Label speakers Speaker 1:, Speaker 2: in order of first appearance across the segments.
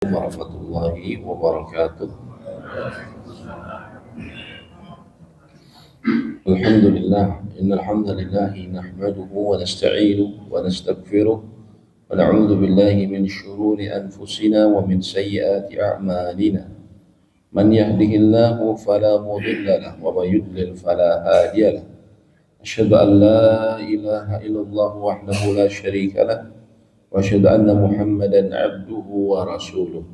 Speaker 1: warahmatullahi wabarakatuh. Alhamdulillah, innal hamdalillah nahmaduhu wa nasta'inuhu wa nastaghfiruh wa na'udzu billahi min shururi anfusina wa min sayyiati a'malina. Man yahdihillahu fala mudilla lahu wa man yudlil fala hadiya lahu. Asyhadu an la ilaha illallah wahdahu la syarika lahu wa asyhadu anna Muhammadan 'abduhu wa rasuluh.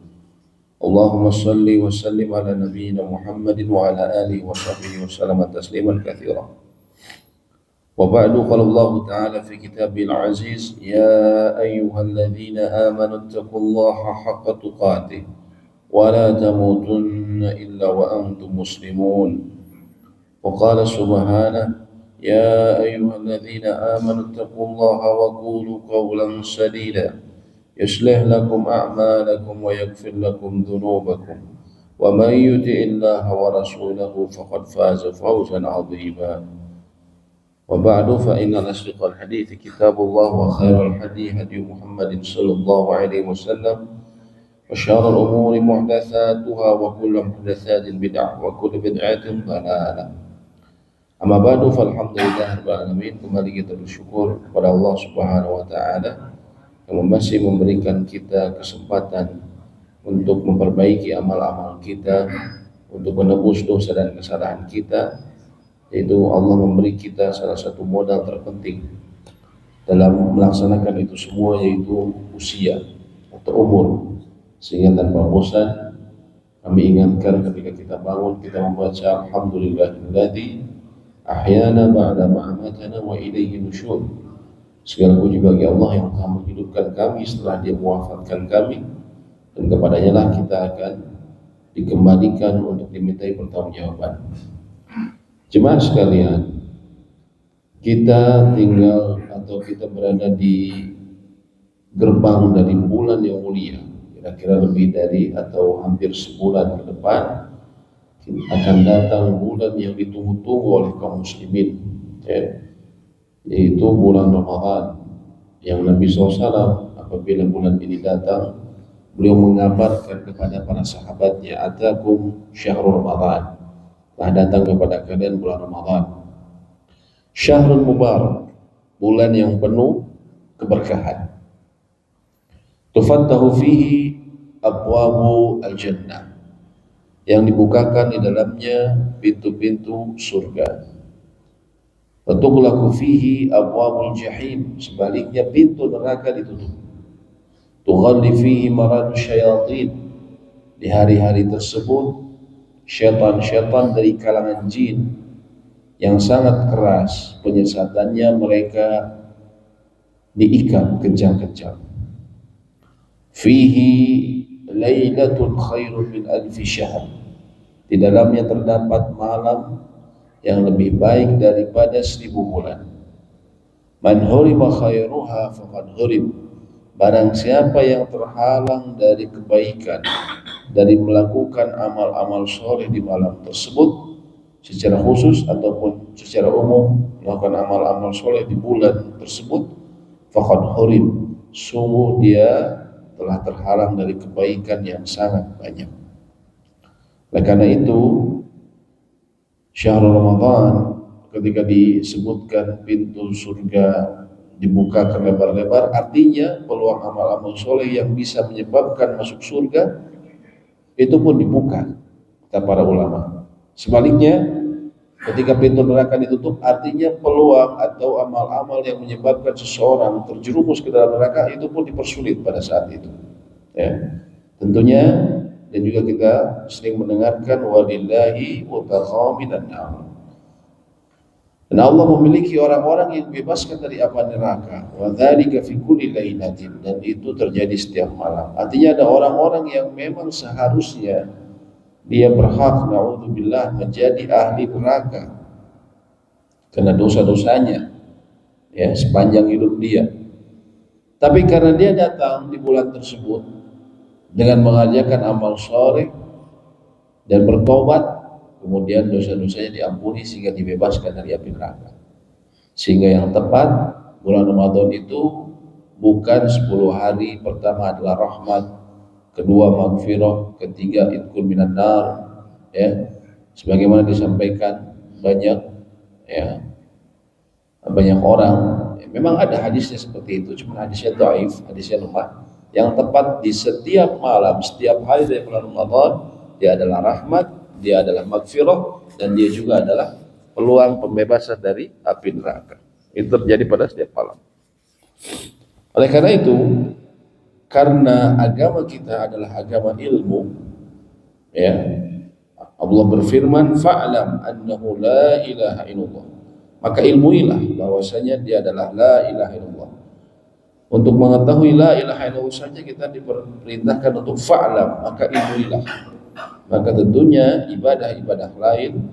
Speaker 1: Allahumma salli wa sallim ala nabiyyina Muhammadin wa ala alihi wa sahbihi wa sallama tasliman katsira. Wa ba'du qala Allah ta'ala fi kitabil aziz ya ayyuhalladzina amanu taqullaha haqqa tuqatih wa la tamutunna illa wa antum muslimun. Wa qala subhanahu ya ayyuhalladzina amanu taqullaha wa qulu qawlan sadida يصلح لكم أعمالكم ويغفر لكم ذنوبكم ومن يطع الله ورسوله فقد فاز فوزا عظيما وبعد فإن أصدق الحديث كتاب الله وخير الهدي هدي محمد صلى الله عليه وسلم وشر الأمور محدثاتها وكل محدثات بدعة وكل بدعة ضلالة. Amma ba'du falhamdulillah rabbil alamin. Kembali kita bersyukur kepada Allah Subhanahu wa taala yang masih memberikan kita kesempatan untuk memperbaiki amal-amal kita, untuk menebus dosa dan kesalahan kita, yaitu Allah memberi kita salah satu modal terpenting dalam melaksanakan itu semua, yaitu usia atau umur. Sehingga tanpa bosan kami ingatkan ketika kita bangun, kita membaca alhamdulillahilladzi ahyana ba'da ma amatana wa ilaihi nusyur. Segala puji bagi Allah yang telah menghidupkan kami setelah Dia mewafatkan kami, dan kepadanya lah kita akan dikembalikan untuk dimintai pertanggungjawaban. Jemaah sekalian, kita tinggal atau kita berada di gerbang dari bulan yang mulia. Kira-kira lebih dari atau hampir sebulan ke depan akan datang bulan yang ditunggu-tunggu oleh kaum muslimin, yaitu bulan Ramadan, yang Nabi SAW apabila bulan ini datang, beliau mengabarkan kepada para sahabatnya, atakum syahrul Ramadan, telah datang kepada kalian bulan Ramadan, syahrul mubarak, bulan yang penuh keberkahan, tufattahu fihi abwabu al-jannah, yang dibukakan di dalamnya pintu-pintu surga. Watughlaqu fihi abwabul jahim, sebaliknya pintu neraka ditutup. Tughalli fihi maradu syayatin, di hari-hari tersebut syaitan-syaitan dari kalangan jin yang sangat keras penyesatannya, mereka diikat kejang-kejang. Fihi lailatun khairun min alfi syahr, di dalamnya terdapat malam yang lebih baik daripada 1000 bulan. Man hurima khairuha faqad hurim, barang siapa yang terhalang dari kebaikan, dari melakukan amal-amal soleh di malam tersebut secara khusus ataupun secara umum, melakukan amal-amal soleh di bulan tersebut, faqad hurim, sungguh dia telah terhalang dari kebaikan yang sangat banyak. Oleh karena itu, syahrul Ramadan ketika disebutkan pintu surga dibukakan lebar-lebar, artinya peluang amal-amal soleh yang bisa menyebabkan masuk surga itu pun dibuka, kata para ulama. Sebaliknya, ketika pintu neraka ditutup, artinya peluang atau amal-amal yang menyebabkan seseorang terjerumus ke dalam neraka itu pun dipersulit pada saat itu. Tentunya, dan juga kita sering mendengarkan walillahi utaqaa minan nar, dan Allah memiliki orang-orang yang dibebaskan dari api neraka, wa dzalika fi kulli lailatin, dan itu terjadi setiap malam. Artinya ada orang-orang yang memang seharusnya dia berhak, naudzubillah, menjadi ahli neraka karena dosa-dosanya sepanjang hidup dia, tapi karena dia datang di bulan tersebut dengan mengajarkan amal soleh dan bertobat, kemudian dosa-dosanya diampuni sehingga dibebaskan dari api neraka. Sehingga yang tepat, bulan Ramadan itu bukan 10 hari pertama adalah rahmat, kedua maghfirah, ketiga itqul minan nar, ya. Sebagaimana disampaikan banyak, ya, banyak orang, ya, memang ada hadisnya seperti itu, cuma hadisnya dhaif, hadisnya lemah. Yang tepat di setiap malam, setiap hari dari bulan Ramadan, dia adalah rahmat, dia adalah maghfirah, dan dia juga adalah peluang pembebasan dari api neraka. Itu terjadi pada setiap malam. Oleh karena itu, karena agama kita adalah agama ilmu, ya, Allah berfirman, fa'lam annahu la ilaha illallah. Maka ilmuilah bahwasanya dia adalah la ilaha illallah. Untuk mengetahui la ilaha illallah saja kita diperintahkan untuk fa'lam, maka ilmuilah. Maka tentunya ibadah-ibadah lain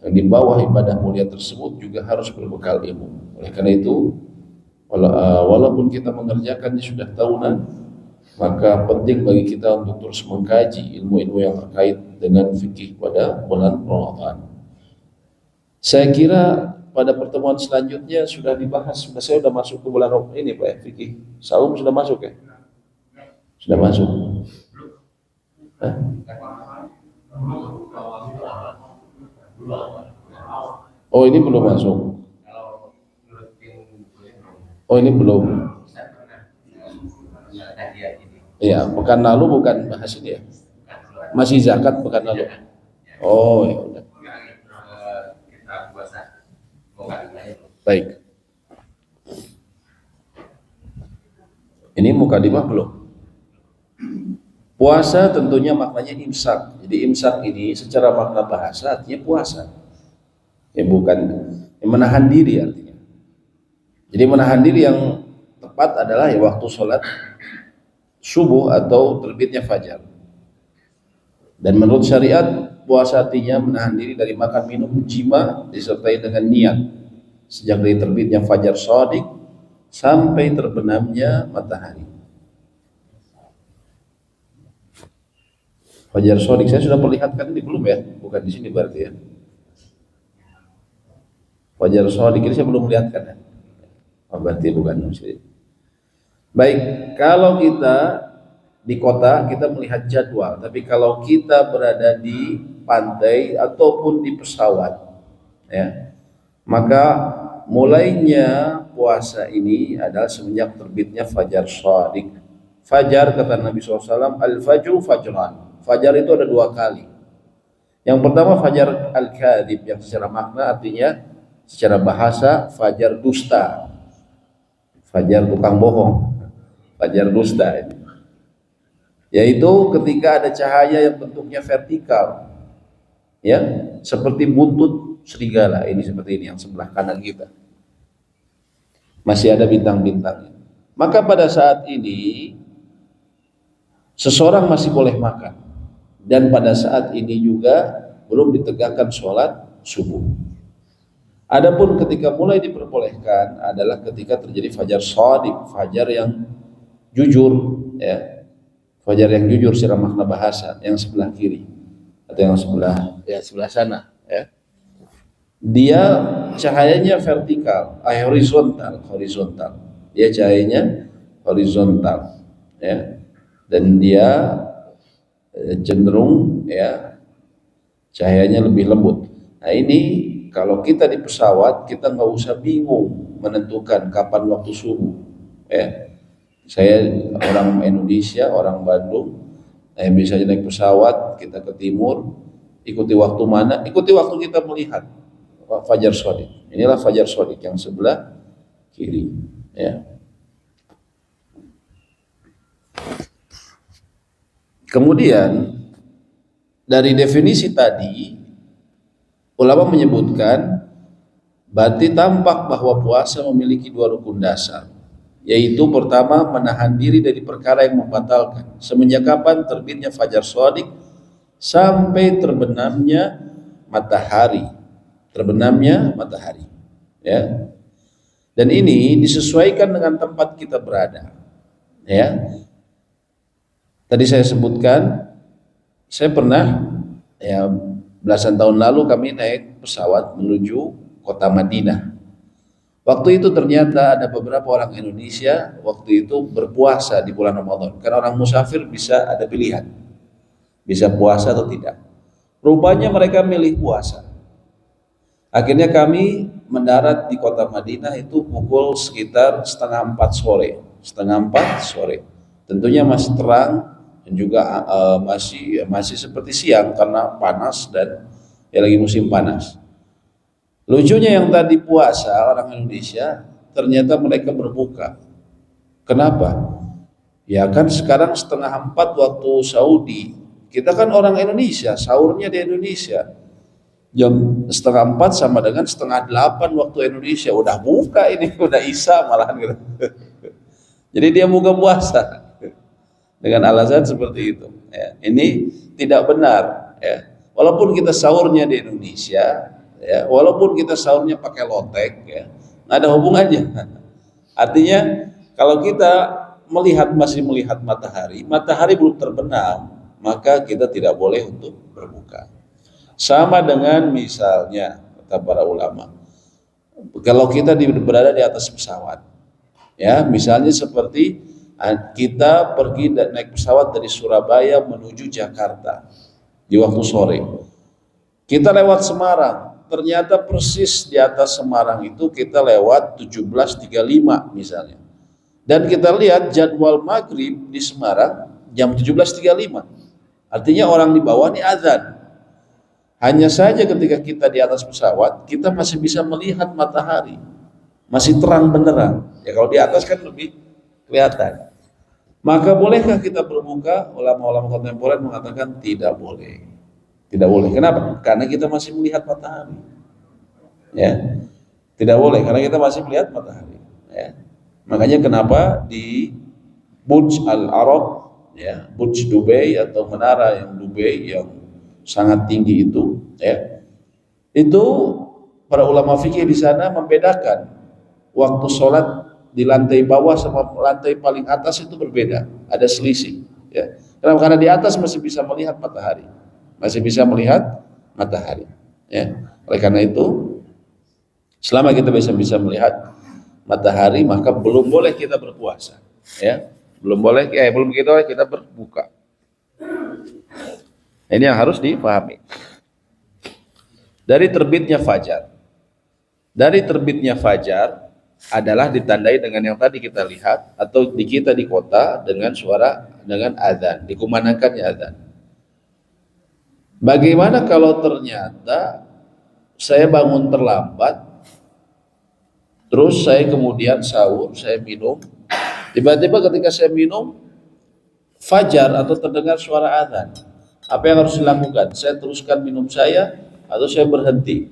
Speaker 1: yang di bawah ibadah mulia tersebut juga harus berbekal ilmu. Oleh karena itu, walaupun kita mengerjakannya sudah tahunan, maka penting bagi kita untuk terus mengkaji ilmu-ilmu yang terkait dengan fikih pada bulan Ramadan. Saya kira pada pertemuan selanjutnya sudah dibahas, saya sudah masuk ke bulan Ramadan ini Pak ya, fikih saum sudah masuk ya? Sudah masuk. Hah? Oh ini belum masuk. Oh ini belum. Iya, pekan lalu bukan bahas ini ya? Masih zakat pekan lalu. Oh ya udah. Baik. Ini mukadimah belum? Puasa tentunya maknanya imsak. Jadi imsak ini secara makna bahasa artinya puasa. Ya bukan menahan diri artinya. Jadi menahan diri yang tepat adalah ya waktu sholat subuh atau terbitnya fajar. Dan menurut syariat, puasa artinya menahan diri dari makan minum jima disertai dengan niat sejak dari terbitnya fajar shadiq sampai terbenamnya matahari. Fajar shadiq saya sudah perlihatkan ini belum ya? Bukan di sini berarti ya. Fajar shadiq ini saya belum melihatkan ya. Oh, berarti bukan di sini. Baik, kalau kita di kota kita melihat jadwal, tapi kalau kita berada di pantai ataupun di pesawat, ya, maka mulainya puasa ini adalah semenjak terbitnya fajar shadiq. Fajar kata Nabi SAW, al-fajru fajran. Fajar itu ada dua kali. Yang pertama fajar al-kadhib, yang secara makna artinya secara bahasa fajar dusta, fajar tukang bohong. Fajar dusta ini, yaitu ketika ada cahaya yang bentuknya vertikal, ya, seperti buntut serigala. Ini seperti ini yang sebelah kanan kita, masih ada bintang-bintangnya. Maka pada saat ini seseorang masih boleh makan, dan pada saat ini juga belum ditegakkan sholat subuh. Adapun ketika mulai diperbolehkan adalah ketika terjadi fajar shadiq, fajar yang jujur, ya, fajar yang jujur secara makna bahasa, yang sebelah kiri atau yang sebelah sana, ya, dia cahayanya vertikal, horizontal, dia cahayanya horizontal, ya, dan dia cenderung, ya, cahayanya lebih lembut. Nah ini kalau kita di pesawat kita nggak usah bingung menentukan kapan waktu subuh, ya. Saya orang Indonesia, orang Bandung, biasanya naik pesawat, kita ke timur, ikuti waktu mana? Ikuti waktu kita melihat fajar shadiq. Inilah fajar shadiq yang sebelah kiri, ya. Kemudian dari definisi tadi, ulama menyebutkan berarti tampak bahwa puasa memiliki dua rukun dasar, yaitu pertama menahan diri dari perkara yang membatalkan semenjak kapan terbitnya fajar shadiq sampai terbenamnya matahari, ya. Dan ini disesuaikan dengan tempat kita berada, ya. Tadi saya sebutkan, saya pernah, ya, belasan tahun lalu kami naik pesawat menuju kota Madinah. Waktu itu ternyata ada beberapa orang Indonesia waktu itu berpuasa di bulan Ramadan. Karena orang musafir bisa ada pilihan, bisa puasa atau tidak. Rupanya mereka milih puasa. Akhirnya kami mendarat di kota Madinah itu pukul sekitar setengah 4 sore. Tentunya masih terang dan juga masih seperti siang karena panas dan ya lagi musim panas. Lucunya yang tadi puasa orang Indonesia ternyata mereka berbuka. Kenapa? Ya kan sekarang setengah 4 waktu Saudi. Kita kan orang Indonesia, sahurnya di Indonesia. Jam setengah 4 sama dengan setengah 8 waktu Indonesia. Udah buka ini, udah Isya malahan gitu. Jadi dia buka puasa dengan alasan seperti itu. Ya, ini tidak benar. Ya. Walaupun kita sahurnya di Indonesia, ya, walaupun kita sahurnya pakai lotek, ya, nggak ada hubungannya. Artinya kalau kita masih melihat matahari, matahari belum terbenam, maka kita tidak boleh untuk berbuka. Sama dengan misalnya kata para ulama, kalau kita berada di atas pesawat, ya misalnya seperti kita pergi dan naik pesawat dari Surabaya menuju Jakarta di waktu sore, kita lewat Semarang, ternyata persis di atas Semarang itu kita lewat 17.35 misalnya, dan kita lihat jadwal maghrib di Semarang jam 17.35, artinya orang di bawah ini azan. Hanya saja ketika kita di atas pesawat, kita masih bisa melihat matahari, masih terang benderang. Ya kalau di atas kan lebih kelihatan. Maka bolehkah kita berbuka? Ulama-ulama kontemporer mengatakan tidak boleh. Tidak boleh. Kenapa? Karena kita masih melihat matahari. Ya, tidak boleh karena kita masih melihat matahari. Ya. Makanya kenapa di Burj Al Arab, ya, Burj Dubai atau menara yang Dubai yang sangat tinggi itu, ya, itu para ulama fikih di sana membedakan waktu sholat di lantai bawah sama lantai paling atas itu berbeda, ada selisih, ya. Kenapa? Karena di atas masih bisa melihat matahari, ya. Oleh karena itu, selama kita bisa melihat matahari, maka belum boleh kita berpuasa, ya, belum kita berbuka. Ini yang harus dipahami. Dari terbitnya fajar adalah ditandai dengan yang tadi kita lihat atau kita di kota dengan azan, dikumandangkannya azan. Bagaimana kalau ternyata saya bangun terlambat, terus saya kemudian sahur, saya minum, tiba-tiba ketika saya minum fajar atau terdengar suara azan. Apa yang harus dilakukan? Saya teruskan minum saya atau saya berhenti?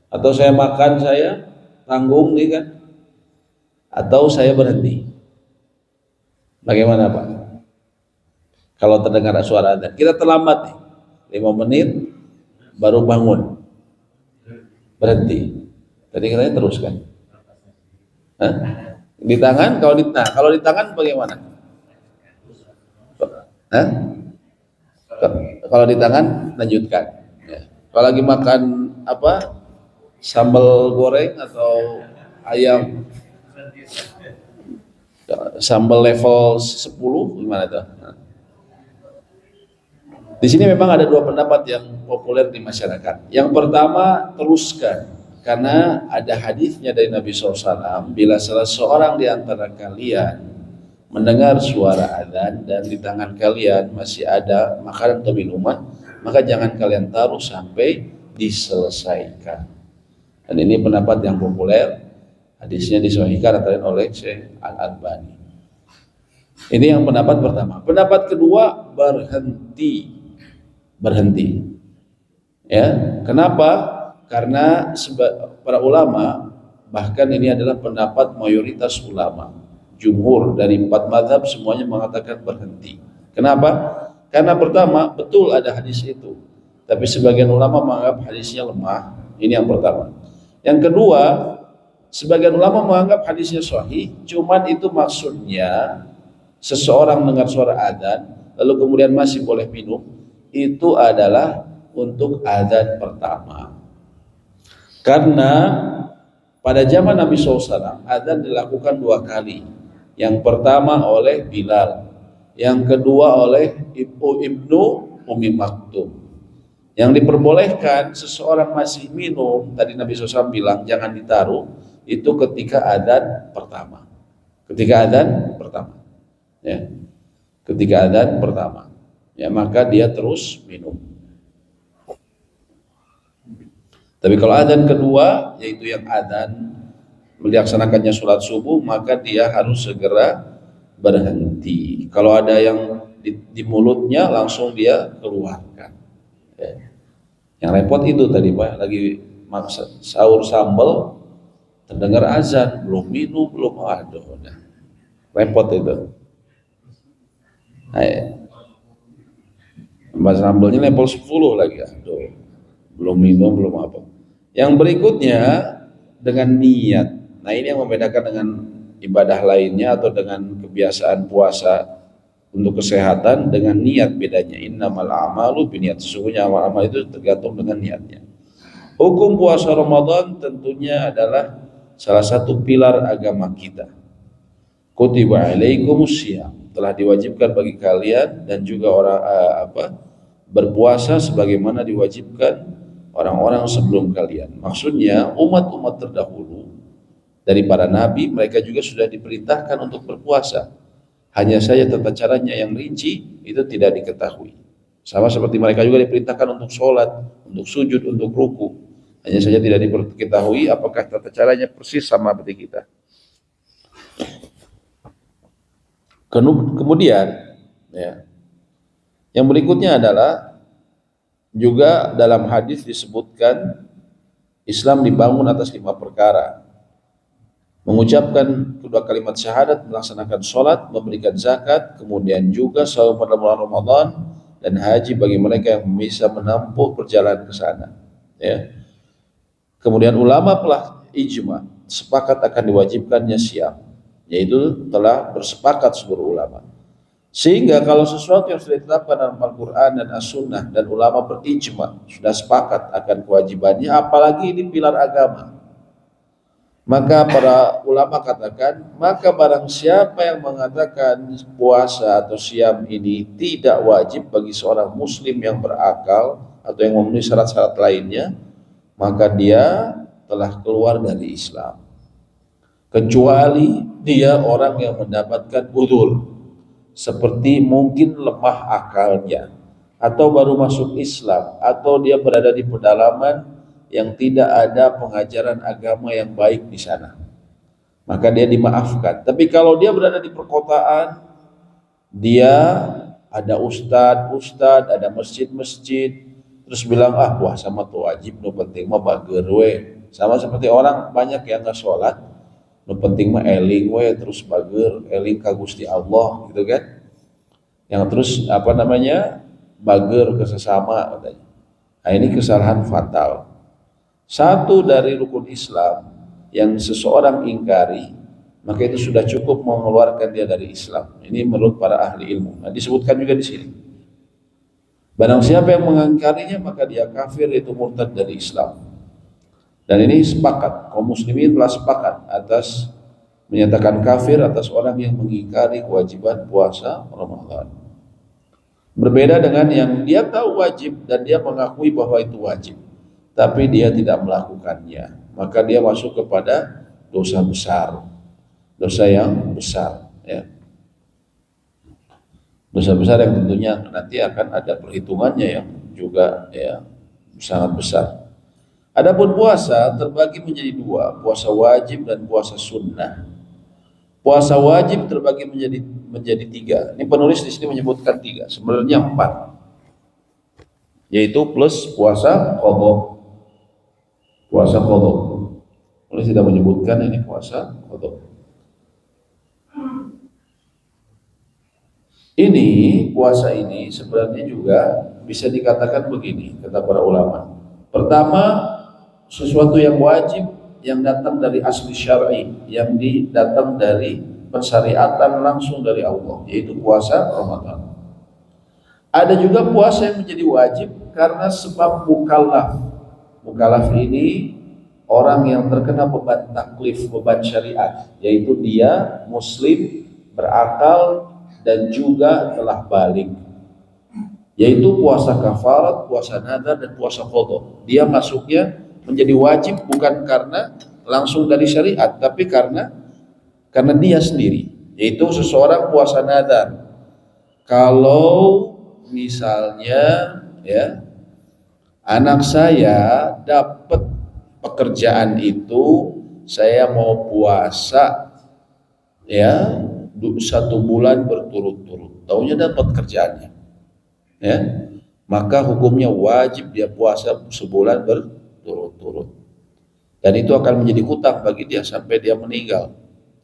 Speaker 1: Atau saya makan saya tanggung nih kan? Atau saya berhenti? Bagaimana Pak? Kalau terdengar suara azan, kita terlambat nih, 5 menit baru bangun, berhenti. Tadi katanya teruskan. Hah? Di tangan, kalau di tangan bagaimana? Hah? Kalau di tangan lanjutkan. Ya. Kalau lagi makan apa, sambal goreng atau ayam sambal level 10 gimana tuh? Di sini memang ada dua pendapat yang populer di masyarakat. Yang pertama, teruskan, karena ada hadisnya dari Nabi SAW, bila salah seorang di antara kalian mendengar suara azan dan di tangan kalian masih ada makanan atau minuman, maka jangan kalian taruh sampai diselesaikan. Dan ini pendapat yang populer, hadisnya disahihkan oleh Syekh Al-Albani. Ini yang pendapat pertama. Pendapat kedua, berhenti. Ya, kenapa? Karena para ulama, bahkan ini adalah pendapat mayoritas ulama, jumhur dari 4 mazhab semuanya mengatakan berhenti. Kenapa? Karena pertama, betul ada hadis itu, tapi sebagian ulama menganggap hadisnya lemah. Ini yang pertama. Yang kedua, sebagian ulama menganggap hadisnya sahih, cuman itu maksudnya seseorang mendengar suara adzan lalu kemudian masih boleh minum, itu adalah untuk adzan pertama. Karena
Speaker 2: Pada zaman Nabi SAW, adzan dilakukan 2 kali. Yang pertama oleh Bilal, yang kedua oleh Ibnu Ummi Maktum. Yang diperbolehkan seseorang masih minum, tadi Nabi SAW bilang jangan ditaruh, itu ketika adzan pertama. Ketika adzan pertama, ya. Ketika adzan pertama, ya, maka dia terus minum. Tapi kalau adzan kedua, yaitu yang adzan melaksanakannya sholat subuh, maka dia harus segera berhenti. Kalau ada yang di mulutnya, langsung dia keluarkan. Ya. Yang repot itu tadi Pak, lagi sahur sambal, terdengar azan, belum minum, belum, aduh, udah repot itu. Mas sambalnya level 10 lagi, aduh, belum minum, belum apa. Yang berikutnya dengan niat. Nah, ini yang membedakan dengan ibadah lainnya atau dengan kebiasaan puasa untuk kesehatan, dengan niat bedanya. Innamal a'malu binniyat. Sesungguhnya amal-amal itu tergantung dengan niatnya. Hukum puasa Ramadan tentunya adalah salah satu pilar agama kita. Kutiba alaikumusiyam, telah diwajibkan bagi kalian dan juga orang berpuasa sebagaimana diwajibkan orang-orang sebelum kalian. Maksudnya umat-umat terdahulu dari para nabi, mereka juga sudah diperintahkan untuk berpuasa. Hanya saja tata caranya yang rinci itu tidak diketahui. Sama seperti mereka juga diperintahkan untuk sholat, untuk sujud, untuk ruku. Hanya saja tidak diketahui apakah tata caranya persis sama seperti kita. Kemudian, ya, yang berikutnya adalah juga dalam hadis disebutkan Islam dibangun atas 5 perkara. Mengucapkan kedua kalimat syahadat, melaksanakan sholat, memberikan zakat, kemudian juga saum pada bulan Ramadan, dan haji bagi mereka yang bisa menempuh perjalanan ke sana. Ya. Kemudian ulama telah ijma, sepakat akan diwajibkannya siam, yaitu telah bersepakat seluruh ulama. Sehingga kalau sesuatu yang sudah ditetapkan dalam Al-Quran dan As-Sunnah dan ulama berijma sudah sepakat akan kewajibannya, apalagi ini pilar agama, maka para ulama katakan, maka barang siapa yang mengatakan puasa atau siam ini tidak wajib bagi seorang muslim yang berakal atau yang memenuhi syarat-syarat lainnya, maka dia telah keluar dari Islam. Kecuali dia orang yang mendapatkan udzur, seperti mungkin lemah akalnya, atau baru masuk Islam, atau dia berada di pedalaman yang tidak ada pengajaran agama yang baik di sana, maka dia dimaafkan. Tapi kalau dia berada di perkotaan, dia ada ustad, ada masjid-masjid, terus bilang puasa mah tuh wajib, nu penting mah bager we. Sama seperti orang banyak yang nggak sholat, nu penting mah eling we, terus bager, eling ka Gusti Allah gitu kan. Yang terus bager ke sesama katanya. Nah, ini kesalahan fatal. Satu dari rukun Islam yang seseorang ingkari, maka itu sudah cukup mengeluarkan dia dari Islam. Ini menurut para ahli ilmu. Nah, disebutkan juga di sini. Barang siapa yang mengingkarinya, maka dia kafir, itu murtad dari Islam. Dan ini sepakat, kaum muslimin telah sepakat atas menyatakan kafir atas orang yang mengingkari kewajiban puasa Ramadan. Berbeda dengan yang dia tahu wajib dan dia mengakui bahwa itu wajib, tapi dia tidak melakukannya, maka dia masuk kepada dosa besar, dosa yang besar, ya. Dosa besar yang tentunya nanti akan ada perhitungannya yang juga ya sangat besar. Adapun puasa terbagi menjadi 2, puasa wajib dan puasa sunnah. Puasa wajib terbagi menjadi 3. Ini penulis di sini menyebutkan 3, sebenarnya 4, yaitu plus puasa qadha. Puasa qadha. Penulis tidak menyebutkan ini puasa qadha. Ini puasa ini sebenarnya juga bisa dikatakan begini, kata para ulama. Pertama, sesuatu yang wajib yang datang dari asli syar'i, yang datang dari pensyariatan langsung dari Allah, yaitu puasa Ramadan. Ada juga puasa yang menjadi wajib karena sebab mukallaf. Mukallaf ini orang yang terkena beban taklif, beban syariat, yaitu dia muslim, berakal, dan juga telah balik, yaitu puasa kafarat, puasa nadar, dan puasa qadha. Dia masuknya menjadi wajib bukan karena langsung dari syariat, tapi karena dia sendiri, yaitu seseorang puasa nadar. Kalau misalnya ya anak saya dapat pekerjaan itu, saya mau puasa ya 1 bulan berturut-turut, taunya dapat kerjaannya ya, maka hukumnya wajib dia puasa sebulan berturut-turut, dan itu akan menjadi hutang bagi dia sampai dia meninggal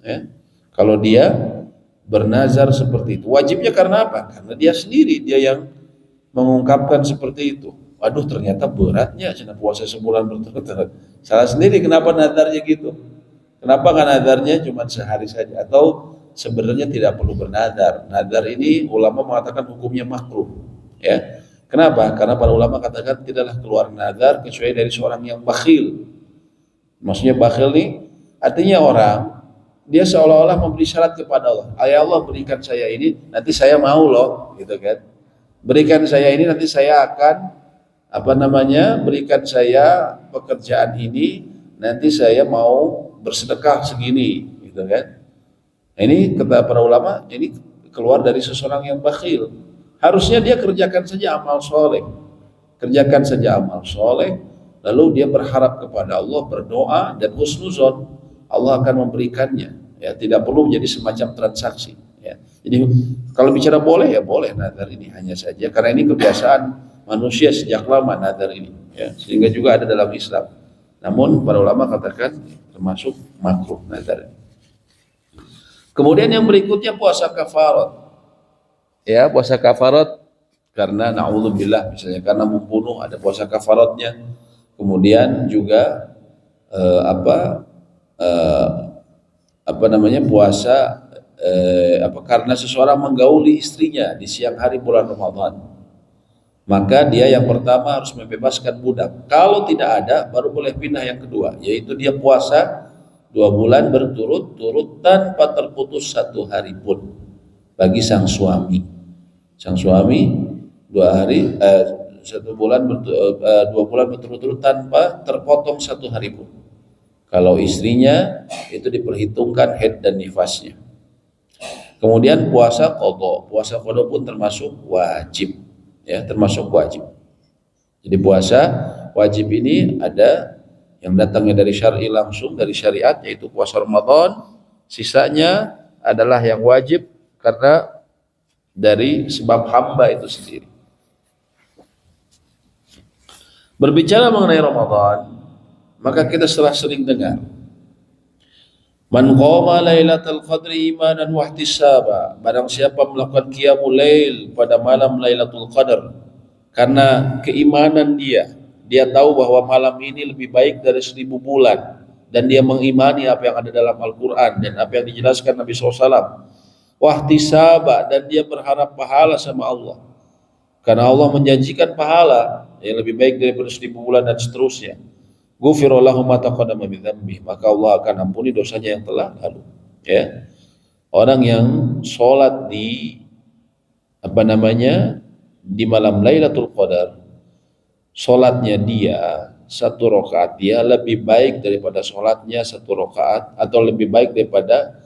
Speaker 2: ya. Kalau dia bernazar seperti itu, wajibnya karena apa? Karena dia sendiri, dia yang mengungkapkan seperti itu. Waduh, ternyata beratnya cina puasa sebulan berturut-turut. Salah sendiri kenapa nadarnya gitu. Kenapa nggak nadarnya cuma sehari saja, atau sebenarnya tidak perlu bernadar. Nadar ini ulama mengatakan hukumnya makruh ya. Kenapa? Karena para ulama katakan tidaklah keluar nadar kecuali dari seorang yang bakhil. Maksudnya bakhil nih artinya orang dia seolah-olah memberi syarat kepada Allah. Ya Allah, berikan saya ini, nanti saya mau loh, gitu kan. Berikan saya ini, nanti saya akan berikan saya pekerjaan ini, nanti saya mau bersedekah segini, gitu kan. Nah, ini kata para ulama, ini keluar dari seseorang yang bakhil. Harusnya dia kerjakan saja amal soleh, kerjakan saja amal soleh, lalu dia berharap kepada Allah, berdoa dan husnuzon, Allah akan memberikannya ya, tidak perlu menjadi semacam transaksi ya. Jadi kalau bicara boleh ya boleh nadar ini, hanya saja karena ini kebiasaan manusia sejak lama nadar ini ya, sehingga juga ada dalam Islam, namun para ulama katakan termasuk makruh nadar. Kemudian yang berikutnya puasa kafarat ya, puasa kafarat karena na'udzubillah misalnya karena membunuh, ada puasa kafaratnya. Kemudian juga puasa karena seseorang menggauli istrinya di siang hari bulan Ramadan, maka dia yang pertama harus membebaskan budak. Kalau tidak ada, baru boleh pindah yang kedua, yaitu dia puasa 2 bulan berturut-turut tanpa terputus 1 hari pun bagi sang suami. Sang suami 2 bulan berturut-turut tanpa terpotong 1 hari pun. Kalau istrinya itu diperhitungkan haid dan nifasnya. Kemudian puasa qadha pun termasuk wajib ya, termasuk wajib. Jadi puasa wajib ini ada yang datangnya dari syar'i langsung dari syariat, yaitu puasa Ramadan, sisanya adalah yang wajib karena dari sebab hamba itu sendiri. Berbicara mengenai Ramadan, maka kita telah sering dengar man qama lailatul qadri imanan wa ihtisaba, barang siapa melakukan qiyamul lail pada malam Lailatul Qadar karena keimanan dia tahu bahwa malam ini lebih baik dari 1000 bulan, dan dia mengimani apa yang ada dalam Al-Quran dan apa yang dijelaskan Nabi SAW. Wahtisaba, dan dia berharap pahala sama Allah, karena Allah menjanjikan pahala yang lebih baik daripada 1000 bulan dan seterusnya. Ghufira lahu ma taqaddama min dzambi, maka Allah akan ampuni dosanya yang telah lalu ya. Orang yang sholat di di malam Lailatul Qadar, sholatnya dia 1 rakaat, dia lebih baik daripada sholatnya 1 rakaat, atau lebih baik daripada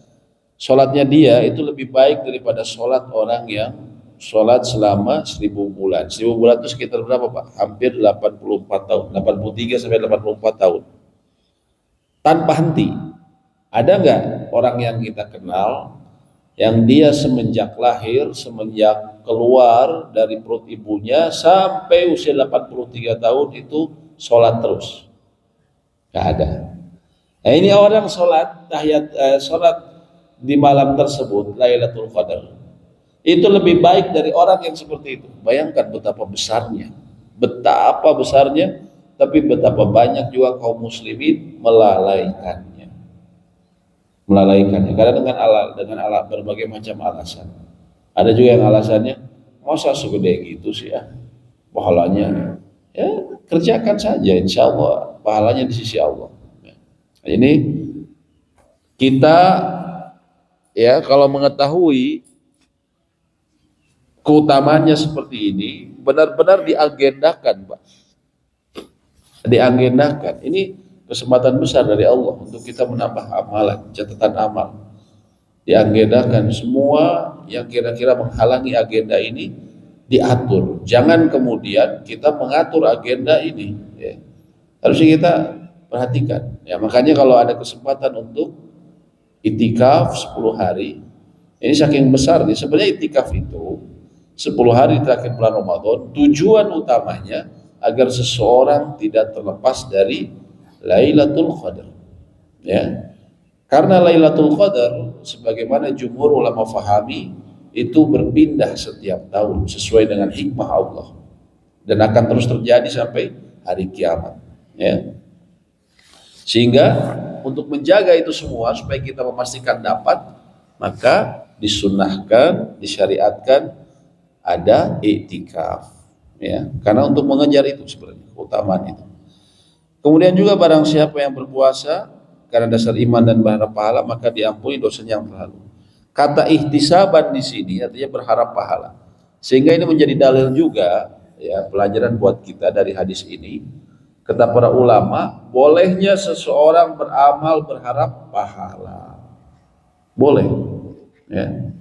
Speaker 2: sholatnya dia itu lebih baik daripada sholat orang yang sholat selama 1000 bulan. 1000 bulan itu sekitar berapa Pak? Hampir 84 tahun, 83 sampai 84 tahun. Tanpa henti. Ada nggak orang yang kita kenal yang dia semenjak lahir, semenjak keluar dari perut ibunya sampai usia 83 tahun itu sholat terus? Nggak ada. Nah, ini orang sholat sholat di malam tersebut Lailatul Qadar itu lebih baik dari orang yang seperti itu. Bayangkan betapa besarnya, tapi betapa banyak juga kaum muslimin melalaikannya karena dengan berbagai macam alasan. Ada juga yang alasannya, masa segede gitu sih ya pahalanya, ya kerjakan saja, insya Allah pahalanya di sisi Allah. Ini kita ya kalau mengetahui keutamanya seperti ini, benar-benar diagendakan, Pak. Diagendakan. Ini kesempatan besar dari Allah untuk kita menambah amalan, catatan amal. Diagendakan semua yang kira-kira menghalangi agenda ini diatur. Jangan kemudian kita mengatur agenda ini. Ya. Harusnya kita perhatikan. Ya, makanya kalau ada kesempatan untuk itikaf 10 hari, ini saking besar nih. Sebenarnya itikaf itu 10 hari terakhir bulan Ramadan, tujuan utamanya agar seseorang tidak terlepas dari Lailatul Qadar. Ya. Karena Lailatul Qadar sebagaimana jumhur ulama fahami itu berpindah setiap tahun sesuai dengan hikmah Allah dan akan terus terjadi sampai hari kiamat. Ya. Sehingga untuk menjaga itu semua supaya kita memastikan dapat, maka disunnahkan, disyariatkan ada iktikaf, ya, karena untuk mengejar itu sebenarnya keutamaan itu. Kemudian juga barang siapa yang berpuasa karena dasar iman dan berharap pahala, maka diampuni dosanya yang terlalu. Kata ihtisaban di sini artinya berharap pahala, sehingga ini menjadi dalil juga, ya, pelajaran buat kita dari hadis ini. Kata para ulama, bolehnya seseorang beramal berharap pahala, boleh, ya.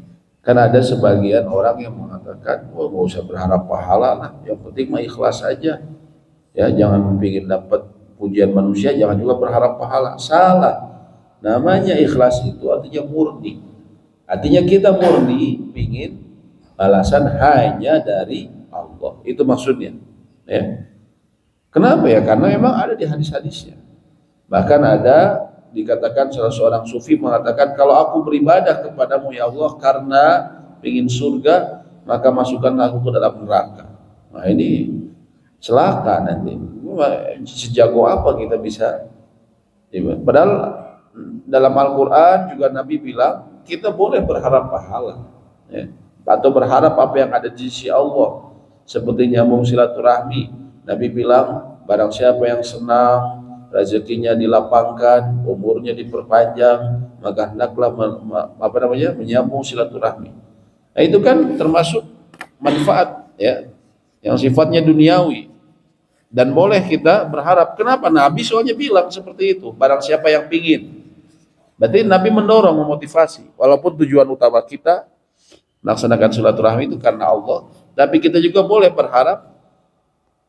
Speaker 2: Karena ada sebagian orang yang mengatakan, oh nggak usah berharap pahala lah, yang penting mah ikhlas aja. Ya, jangan ingin dapat pujian manusia, jangan juga berharap pahala. Salah. Namanya ikhlas itu artinya murni. Artinya kita murni ingin balasan hanya dari Allah. Itu maksudnya. Ya. Kenapa ya? Karena memang ada di hadis-hadisnya. Bahkan ada dikatakan salah seorang sufi mengatakan, kalau aku beribadah kepadamu ya Allah karena ingin surga, maka masukkan aku ke dalam neraka. Nah ini celaka nanti. Sejago apa kita bisa? Padahal dalam Al-Quran juga Nabi bilang kita boleh berharap pahala, ya, atau berharap apa yang ada di sisi Allah, seperti nyambung silaturahmi. Nabi bilang barang siapa yang senang rezekinya dilapangkan, umurnya diperpanjang, maka hendaklah menyambung silaturahmi. Nah, itu kan termasuk manfaat, ya, yang sifatnya duniawi, dan boleh kita berharap. Kenapa? Nabi soalnya bilang seperti itu, barang siapa yang pingin. Berarti Nabi mendorong, memotivasi, walaupun tujuan utama kita melaksanakan silaturahmi itu karena Allah, tapi kita juga boleh berharap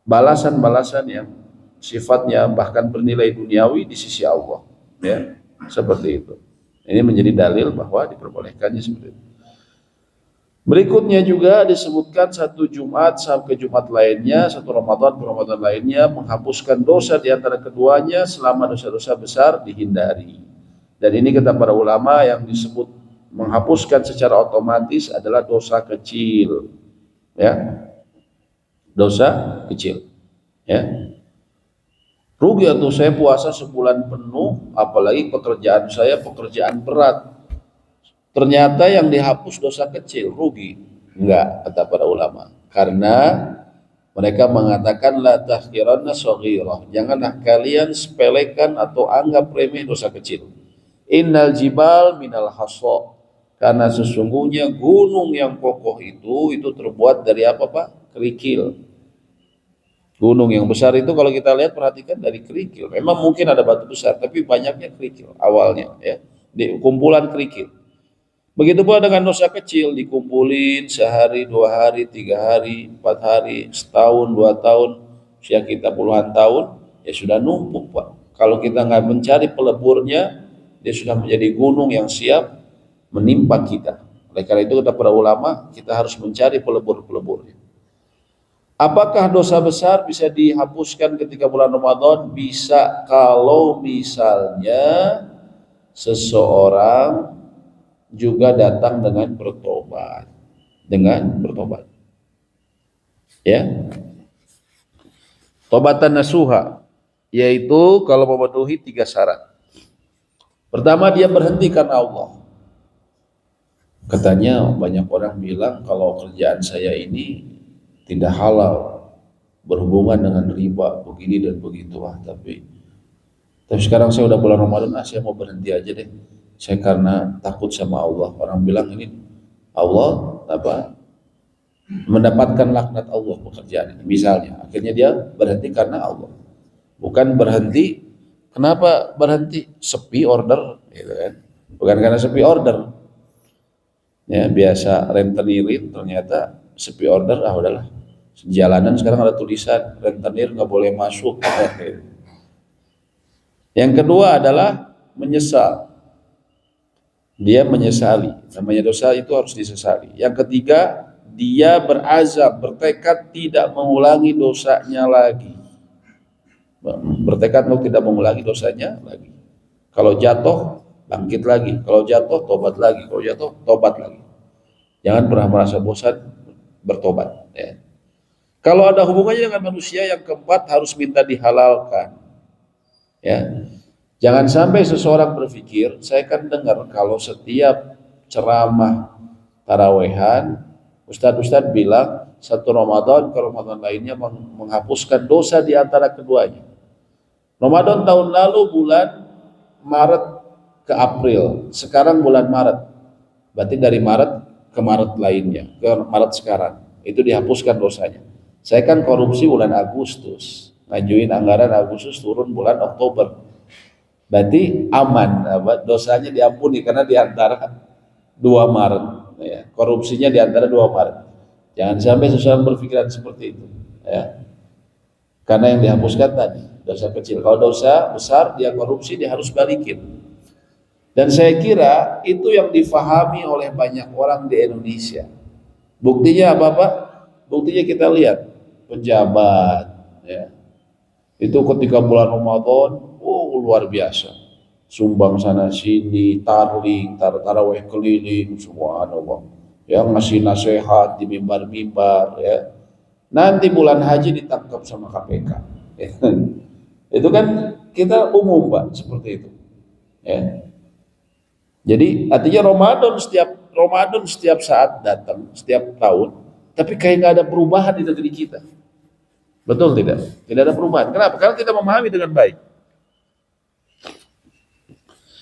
Speaker 2: balasan-balasan yang sifatnya bahkan bernilai duniawi di sisi Allah, ya, seperti itu. Ini menjadi dalil bahwa diperbolehkannya seperti itu. Berikutnya juga disebutkan satu Jumat sampai Jumat lainnya, satu Ramadan ke Ramadan lainnya, menghapuskan dosa di antara keduanya selama dosa-dosa besar dihindari. Dan ini kata para ulama yang disebut menghapuskan secara otomatis adalah dosa kecil, ya, dosa kecil, ya. Rugi atau saya puasa sebulan penuh, apalagi pekerjaan saya pekerjaan berat, ternyata yang dihapus dosa kecil, rugi? Enggak, kata para ulama, karena mereka mengatakan la tahqiranna shaghirah, janganlah kalian sepelekan atau anggap remeh dosa kecil. Innal jibal minal hasa, karena sesungguhnya gunung yang kokoh itu terbuat dari apa, Pak? Kerikil. Gunung yang besar itu kalau kita lihat, perhatikan, dari kerikil. Memang mungkin ada batu besar, tapi banyaknya kerikil awalnya, ya, di kumpulan kerikil. Begitu pula dengan dosa kecil, dikumpulin sehari, 2 hari, 3 hari, 4 hari, setahun, 2 tahun, usia kita puluhan tahun, ya sudah numpuk, Pak. Kalau kita nggak mencari peleburnya, dia sudah menjadi gunung yang siap menimpa kita. Oleh karena itu kata para ulama, kita harus mencari pelebur-peleburnya. Apakah dosa besar bisa dihapuskan ketika bulan Ramadan? Bisa, kalau misalnya seseorang juga datang dengan bertobat, ya, tobatan nasuha, yaitu kalau memenuhi 3 syarat. Pertama, dia berhenti karena Allah. Katanya banyak orang bilang kalau kerjaan saya ini tidak halal, berhubungan dengan riba, begini dan begitu, tapi Tapi sekarang saya udah bulan Ramadan, saya mau berhenti aja deh. Saya karena takut sama Allah. Orang bilang ini Allah apa mendapatkan laknat Allah pekerjaan ini. Misalnya, akhirnya dia berhenti karena Allah. Bukan berhenti, kenapa berhenti? Sepi order, gitu kan? Bukan karena sepi order. Ya, biasa rentenirin ternyata sepi order, udahlah. Jalanan sekarang ada tulisan rentenir nggak boleh masuk. Yang kedua adalah menyesal. Dia menyesali. Namanya dosa itu harus disesali. Yang ketiga, dia berazam, bertekad tidak mengulangi dosanya lagi. Bertekad untuk tidak mengulangi dosanya lagi. Kalau jatuh, bangkit lagi. Kalau jatuh, tobat lagi. Kalau jatuh, tobat lagi. Jangan pernah merasa bosan bertobat. Ya. Kalau ada hubungannya dengan manusia, yang keempat harus minta dihalalkan. Ya, jangan sampai seseorang berpikir, saya kan dengar kalau setiap ceramah tarawehan, ustadz-ustadz bilang satu Ramadan ke Ramadan lainnya menghapuskan dosa di antara keduanya. Ramadan tahun lalu bulan Maret ke April, sekarang bulan Maret. Berarti dari Maret ke Maret lainnya, ke Maret sekarang, itu dihapuskan dosanya. Saya kan korupsi bulan Agustus, ngajuin anggaran Agustus, turun bulan Oktober. Berarti aman, dosanya diampuni karena di antara 2 Maret. Ya, korupsinya di antara 2 Maret. Jangan sampai seseorang berpikiran seperti itu. Ya. Karena yang dihapuskan tadi dosa kecil. Kalau dosa besar dia korupsi, dia harus balikin. Dan saya kira itu yang difahami oleh banyak orang di Indonesia. Buktinya apa Pak? Buktinya kita lihat pejabat, ya, itu ketika bulan Ramadan, luar biasa, sumbang sana sini, tarling, taraweh keliling, subhanallah, ya, ngasih nasihat di mimbar-mimbar, ya. Nanti bulan haji ditangkap sama KPK, ya. Itu kan kita umum Pak seperti itu, ya. Jadi artinya Ramadan setiap saat datang, setiap tahun, tapi kayak nggak ada perubahan di negeri kita. Betul tidak? Tidak ada perubahan. Kenapa? Karena tidak memahami dengan baik.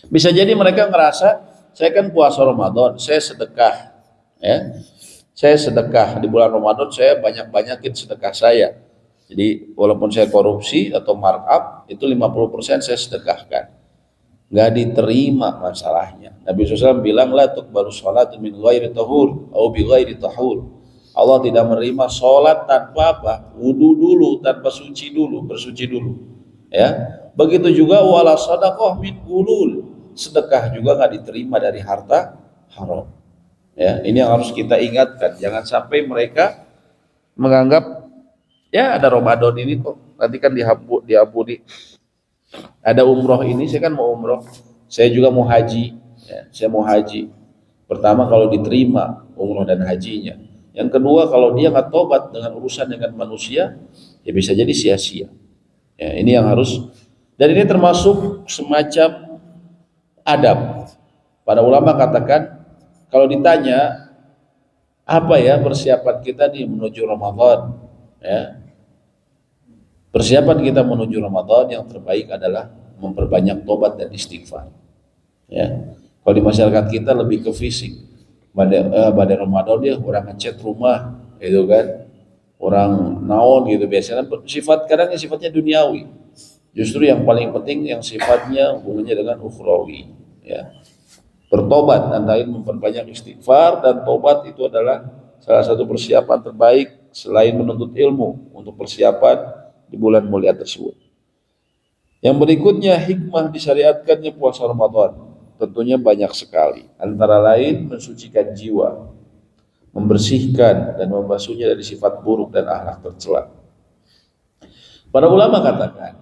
Speaker 2: Bisa jadi mereka ngerasa, saya kan puasa Ramadan, saya sedekah, ya. Saya sedekah di bulan Ramadan, saya banyak-banyakin sedekah saya. Jadi walaupun saya korupsi atau markup, itu 50% saya sedekahkan. Nggak diterima masalahnya. Nabi SAW bilang, la tuqbalu sholatu min ghairi tahur au bi ghairi tahur. Allah tidak menerima sholat tanpa apa? Wudu dulu, tanpa suci dulu, bersuci dulu. Ya, begitu juga wala sadaqah min gulul. Sedekah juga nggak diterima dari harta haram. Ya, ini yang harus kita ingatkan. Jangan sampai mereka menganggap ya ada Ramadan ini kok, nanti kan diampuni. Ada umroh ini, saya kan mau umroh, saya juga mau haji, ya, saya mau haji. Pertama kalau diterima umroh dan hajinya. Yang kedua kalau dia nggak tobat dengan urusan dengan manusia, ya bisa jadi sia-sia. Ya, ini yang harus, dan ini termasuk semacam adab. Para ulama katakan kalau ditanya apa ya persiapan kita nih menuju Ramadan, ya, persiapan kita menuju Ramadan yang terbaik adalah memperbanyak tobat dan istighfar. Ya, kalau di masyarakat kita lebih ke fisik. Pada Ramadan dia orang ngecat rumah, itu kan, orang naon gitu biasanya. Sifat kadang sifatnya duniawi. Justru yang paling penting yang sifatnya hubungannya dengan ukhrawi. Ya, bertobat antara memperbanyak istighfar, dan tobat itu adalah salah satu persiapan terbaik selain menuntut ilmu untuk persiapan di bulan mulia tersebut. Yang berikutnya, hikmah disyariatkannya puasa Ramadan tentunya banyak sekali. Antara lain mensucikan jiwa, membersihkan dan membasuhnya dari sifat buruk dan akhlak tercela. Para ulama katakan,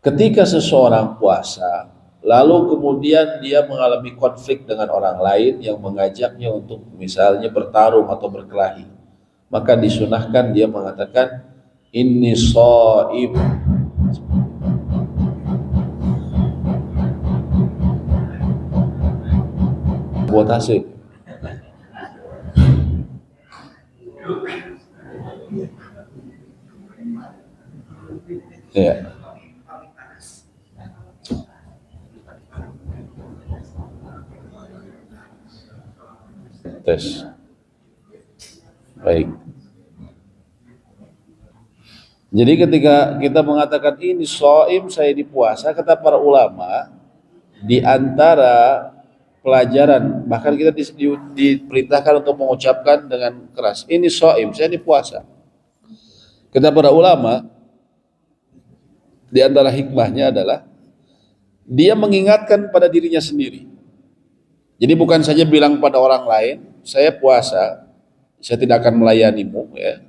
Speaker 2: ketika seseorang puasa lalu kemudian dia mengalami konflik dengan orang lain yang mengajaknya untuk misalnya bertarung atau berkelahi, maka disunahkan dia mengatakan inni shaim. Buat hasil. Ya. Tes. Baik. Jadi ketika kita mengatakan ini shaim, saya ini puasa, kata para ulama, di antara pelajaran, bahkan kita diperintahkan untuk mengucapkan dengan keras, ini shaim, saya ini puasa. Kata para ulama, di antara hikmahnya adalah dia mengingatkan pada dirinya sendiri. Jadi bukan saja bilang pada orang lain, saya puasa, saya tidak akan melayanimu, ya.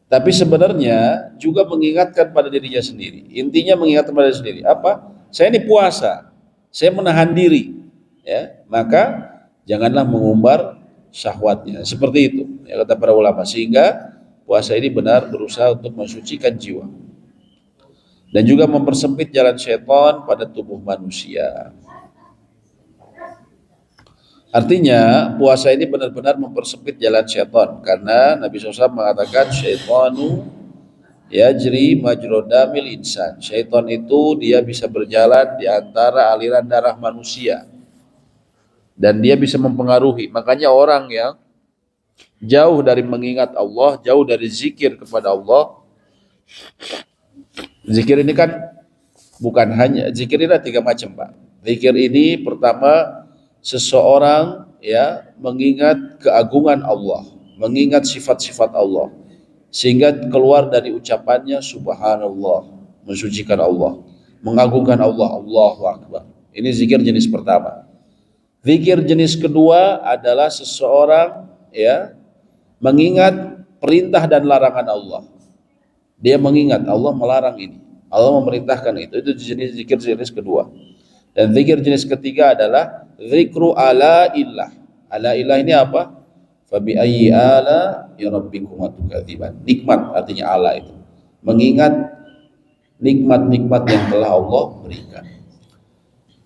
Speaker 2: Tapi sebenarnya juga mengingatkan pada dirinya sendiri. Intinya mengingatkan pada diri sendiri. Apa? Saya ini puasa, saya menahan diri, ya. Maka janganlah mengumbar syahwatnya. Seperti itu, ya, kata para ulama. Sehingga puasa ini benar berusaha untuk mensucikan jiwa dan juga mempersempit jalan syaitan pada tubuh manusia. Artinya puasa ini benar-benar mempersempit jalan syaitan, karena Nabi SAW mengatakan syaitanu yajri majrodamil insan. Syaitan itu dia bisa berjalan di antara aliran darah manusia dan dia bisa mempengaruhi. Makanya orang yang jauh dari mengingat Allah, jauh dari zikir kepada Allah. Zikir ini kan bukan hanya, zikir ini ada 3 macam, Pak. Zikir ini pertama, seseorang ya mengingat keagungan Allah, mengingat sifat-sifat Allah, sehingga keluar dari ucapannya subhanallah, mensucikan Allah, mengagungkan Allah, Allahu Akbar. Ini zikir jenis pertama. Zikir jenis kedua adalah seseorang ya mengingat perintah dan larangan Allah. Dia mengingat Allah melarang ini, Allah memerintahkan itu jenis zikir jenis kedua. Dan zikir jenis ketiga adalah zikru ala illah. Ala illah ini apa? Fabi ayyi ala rabbikuma tukadziban. Nikmat artinya ala itu. Mengingat nikmat-nikmat yang telah Allah berikan.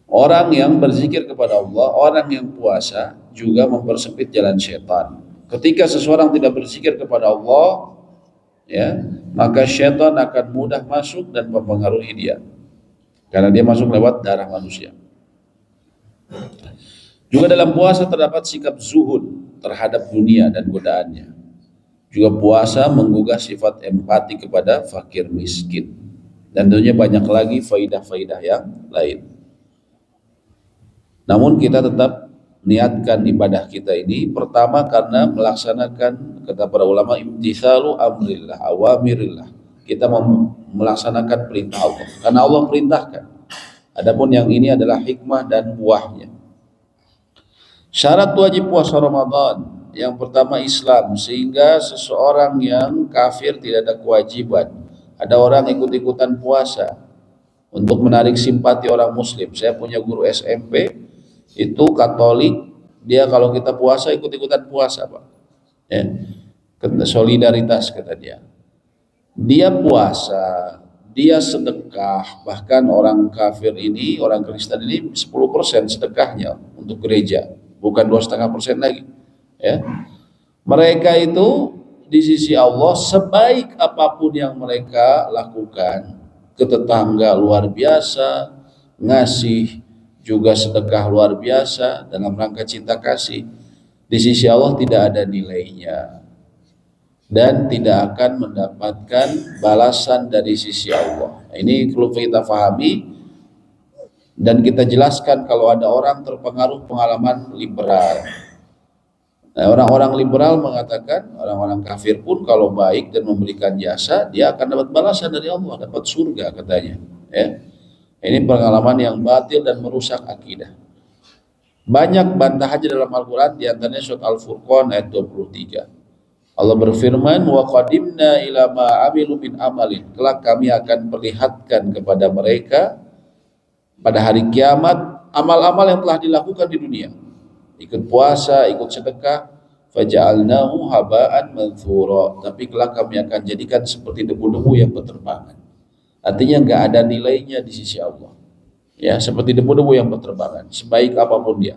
Speaker 2: Orang yang berzikir kepada Allah, orang yang puasa juga mempersempit jalan syaitan. Ketika seseorang tidak berzikir kepada Allah, ya, maka syaitan akan mudah masuk dan mempengaruhi dia. Karena dia masuk lewat darah manusia. Juga dalam puasa terdapat sikap zuhud terhadap dunia dan godaannya. Juga puasa menggugah sifat empati kepada fakir miskin. Dan tentunya banyak lagi faidah-faidah yang lain. Namun kita tetap niatkan ibadah kita ini pertama karena melaksanakan, kata para ulama, imtithalu amrillah, awamirillah. Kita melaksanakan perintah Allah karena Allah perintahkan. Adapun yang ini adalah hikmah dan buahnya. Syarat wajib puasa Ramadan, yang pertama Islam, sehingga seseorang yang kafir tidak ada kewajiban. Ada orang ikut-ikutan puasa untuk menarik simpati orang muslim. Saya punya guru SMP itu Katolik, dia kalau kita puasa ikut-ikutan puasa, Pak. Ya. Solidaritas kata dia. Dia puasa, dia sedekah, bahkan orang kafir ini, orang Kristen ini 10% sedekahnya untuk gereja, bukan 2,5% lagi. Ya. Mereka itu di sisi Allah sebaik apapun yang mereka lakukan, ke tetangga luar biasa, ngasih juga sedekah luar biasa dalam rangka cinta kasih, di sisi Allah tidak ada nilainya dan tidak akan mendapatkan balasan dari sisi Allah. Ini perlu kita pahami dan kita jelaskan kalau ada orang terpengaruh pengalaman liberal. Nah, orang-orang liberal mengatakan orang-orang kafir pun kalau baik dan memberikan jasa, dia akan dapat balasan dari Allah, dapat surga katanya. Ya. Ini pengalaman yang batil dan merusak akidah. Banyak bantahannya dalam Al-Quran, diantaranya surat Al-Furqan ayat 23. Allah berfirman, wa qadimna ila ma amilu min amalin. Kelak kami akan perlihatkan kepada mereka pada hari kiamat amal-amal yang telah dilakukan di dunia. Ikut puasa, ikut sedekah, faja'alnahu haba'an manthura. Tapi kelak kami akan jadikan seperti debu-debu yang berterbangan. Artinya enggak ada nilainya di sisi Allah. Ya, seperti debu-debu yang berterbangan, sebaik apapun dia.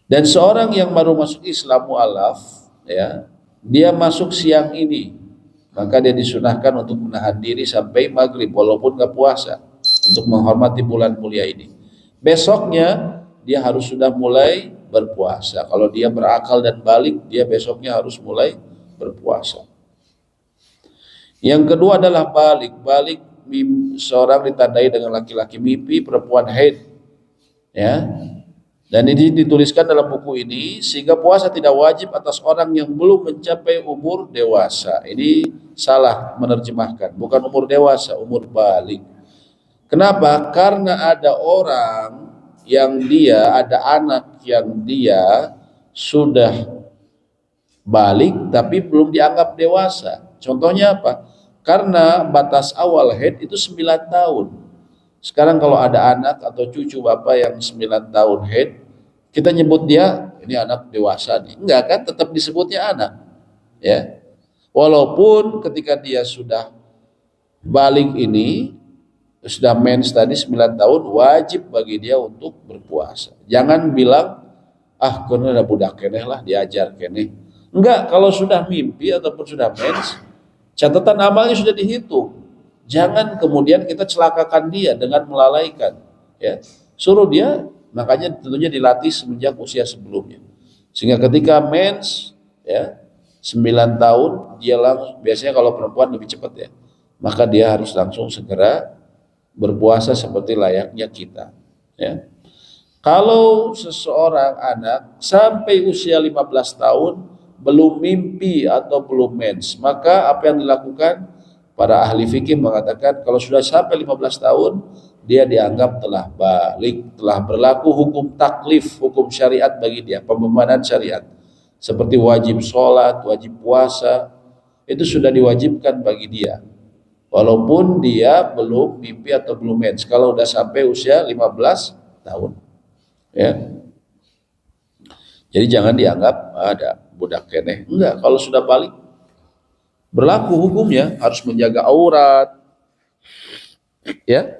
Speaker 2: Dan seorang yang baru masuk Islam mu'alaf, ya, dia masuk siang ini, maka dia disunahkan untuk menahan diri sampai maghrib walaupun enggak puasa, untuk menghormati bulan mulia ini. Besoknya dia harus sudah mulai berpuasa. Kalau dia berakal dan balik, dia besoknya harus mulai berpuasa. Yang kedua adalah balik. Balik seorang ditandai dengan laki-laki mimpi, perempuan haid. Ya. Dan ini dituliskan dalam buku ini sehingga puasa tidak wajib atas orang yang belum mencapai umur dewasa. Ini salah menerjemahkan, bukan umur dewasa, umur balik. Kenapa? Karena ada orang yang ada anak yang dia sudah balik tapi belum dianggap dewasa. Contohnya apa? Karena batas awal haid itu 9 tahun. Sekarang kalau ada anak atau cucu bapak yang 9 tahun haid, kita nyebut dia ini anak dewasa nih. Enggak kan, tetap disebutnya anak. Ya. Walaupun ketika dia sudah balik ini, sudah mens tadi 9 tahun, wajib bagi dia untuk berpuasa. Jangan bilang, karena ada budak keneh lah, diajar keneh. Enggak, kalau sudah mimpi ataupun sudah mens, catatan amalnya sudah dihitung. Jangan kemudian kita celakakan dia dengan melalaikan. Ya, suruh dia, makanya tentunya dilatih semenjak usia sebelumnya. Sehingga ketika mens, ya 9 tahun, dia langsung, biasanya kalau perempuan lebih cepat ya, maka dia harus langsung segera berpuasa seperti layaknya kita. Ya. Kalau seseorang anak sampai usia 15 tahun belum mimpi atau belum mens, maka apa yang dilakukan? Para ahli fikih mengatakan kalau sudah sampai 15 tahun dia dianggap telah balik, telah berlaku hukum taklif, hukum syariat bagi dia, pembebanan syariat. Seperti wajib sholat, wajib puasa, itu sudah diwajibkan bagi dia. Walaupun dia belum mimpi atau belum mens, kalau sudah sampai usia 15 tahun. Ya. Jadi jangan dianggap ada budak keneh. Enggak, kalau sudah balik berlaku hukumnya, harus menjaga aurat, ya,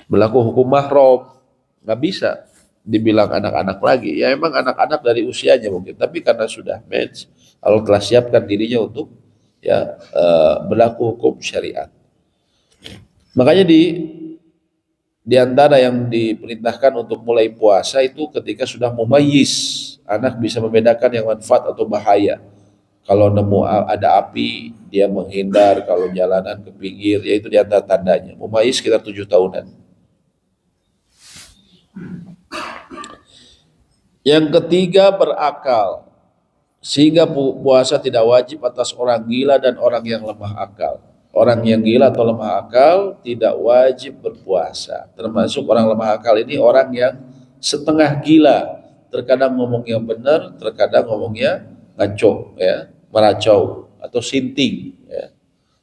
Speaker 2: berlaku hukum mahram, nggak bisa dibilang anak-anak lagi. Ya emang anak-anak dari usianya mungkin, tapi karena sudah mens, kalau telah siapkan dirinya untuk berlaku hukum syariat. Makanya di antara yang diperintahkan untuk mulai puasa itu ketika sudah mumayyiz, anak bisa membedakan yang manfaat atau bahaya. Kalau nemu ada api, dia menghindar. Kalau jalanan ke pinggir, yaitu di antara tandanya. Mumayyiz sekitar 7 tahunan. Yang ketiga, berakal. Sehingga puasa tidak wajib atas orang gila dan orang yang lemah akal. Orang yang gila atau lemah akal tidak wajib berpuasa. Termasuk orang lemah akal ini orang yang setengah gila. Terkadang ngomongnya benar, terkadang ngomongnya ngaco, ya, meracau atau sinting, ya.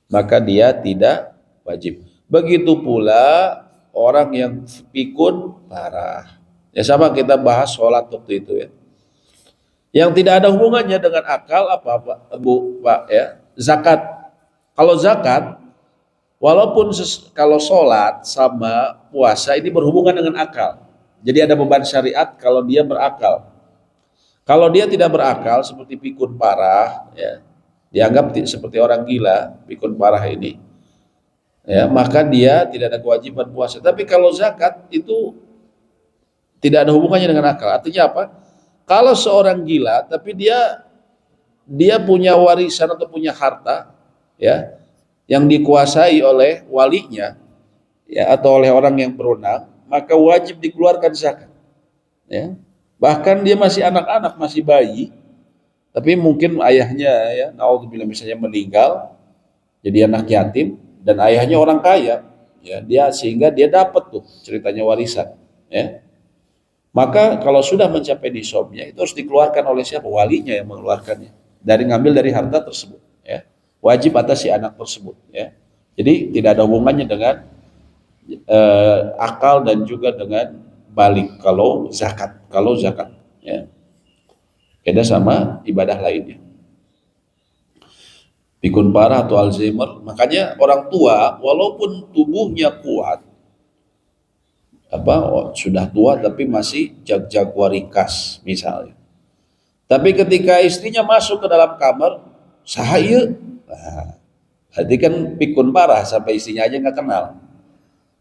Speaker 2: Maka dia tidak wajib. Begitu pula orang yang pikun parah. Ya sama kita bahas sholat waktu itu ya. Yang tidak ada hubungannya dengan akal apa Bu Pak ya, zakat. Kalau zakat, walaupun kalau sholat sama puasa ini berhubungan dengan akal. Jadi ada beban syariat kalau dia berakal. Kalau dia tidak berakal seperti pikun parah, ya, dianggap seperti orang gila, pikun parah ini, ya, maka dia tidak ada kewajiban puasa. Tapi kalau zakat itu tidak ada hubungannya dengan akal. Artinya apa? Kalau seorang gila, tapi dia punya warisan atau punya harta, ya, yang dikuasai oleh walinya, ya, atau oleh orang yang berwenang, maka wajib dikeluarkan zakat. Ya. Bahkan dia masih anak-anak, masih bayi, tapi mungkin ayahnya, ya, naudzubillah misalnya meninggal, jadi anak yatim, dan ayahnya orang kaya, ya, sehingga dia dapat tuh ceritanya warisan, ya. Maka kalau sudah mencapai nisabnya itu harus dikeluarkan oleh siapa? Walinya yang mengeluarkannya, ngambil dari harta tersebut, ya. Wajib atas si anak tersebut, ya. Jadi tidak ada hubungannya dengan akal dan juga dengan balik kalau zakat, ya. Beda sama ibadah lainnya. Pikun parah atau Alzheimer, makanya orang tua walaupun tubuhnya kuat, sudah tua tapi masih jaguarikas misalnya. Tapi ketika istrinya masuk ke dalam kamar, sahaya, berarti kan pikun parah sampai istrinya aja nggak kenal.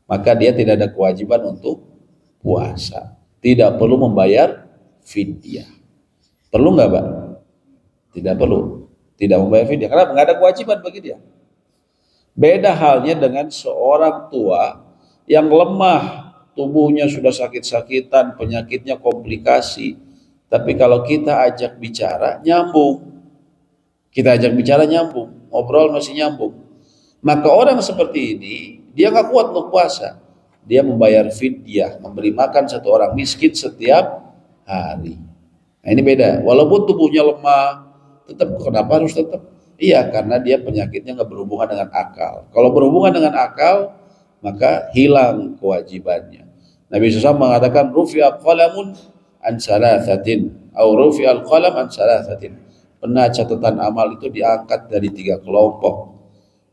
Speaker 2: Maka dia tidak ada kewajiban untuk puasa. tidak perlu membayar fidyah. Perlu nggak, Pak? Tidak perlu. Tidak membayar fidyah karena nggak ada kewajiban bagi dia. Beda halnya dengan seorang tua yang lemah, tubuhnya sudah sakit-sakitan, penyakitnya komplikasi. Tapi kalau kita ajak bicara, nyambung. Kita ajak bicara nyambung, ngobrol masih nyambung. Maka orang seperti ini, dia nggak kuat untuk puasa. Dia membayar fidyah, memberi makan satu orang miskin setiap hari. Nah, ini beda. Walaupun tubuhnya lemah, tetap kenapa harus tetap? Iya, karena dia penyakitnya nggak berhubungan dengan akal. Kalau berhubungan dengan akal, maka hilang kewajibannya. Nabi SAW mengatakan rufi'a qalamun an salathatin atau rufi'al qalam an salathatin. Pernah catatan amal itu diangkat dari 3 kelompok.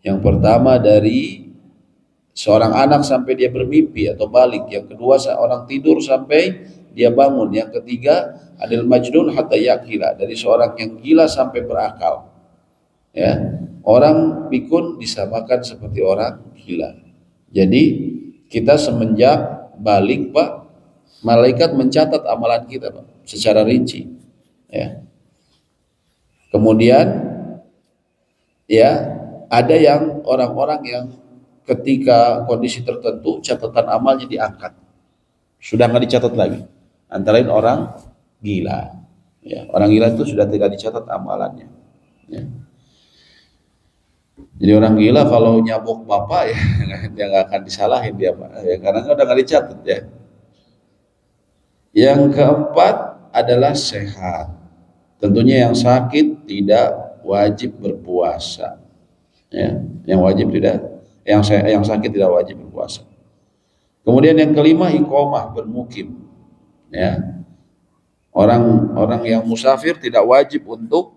Speaker 2: Yang pertama dari seorang anak sampai dia bermimpi atau balik. Yang kedua seorang tidur sampai dia bangun. Yang ketiga adil majnun hatta yakila, dari seorang yang gila sampai berakal. Ya, orang pikun disamakan seperti orang gila. Jadi kita semenjak balik, Pak, malaikat mencatat amalan kita, Pak, secara rinci. Ya. Kemudian ya ada yang orang-orang yang ketika kondisi tertentu catatan amalnya diangkat, sudah nggak dicatat lagi. Antara lain orang gila, ya, orang gila itu sudah tidak dicatat amalannya. Ya. Jadi orang gila kalau nyabok bapak ya dia nggak akan disalahin dia, Pak, ya, karena udah nggak dicatat ya. Yang keempat adalah sehat. Tentunya yang sakit tidak wajib berpuasa. Ya, yang wajib tidak, yang sakit tidak wajib berpuasa. Kemudian yang kelima iqamah, bermukim. Ya. Orang yang musafir tidak wajib untuk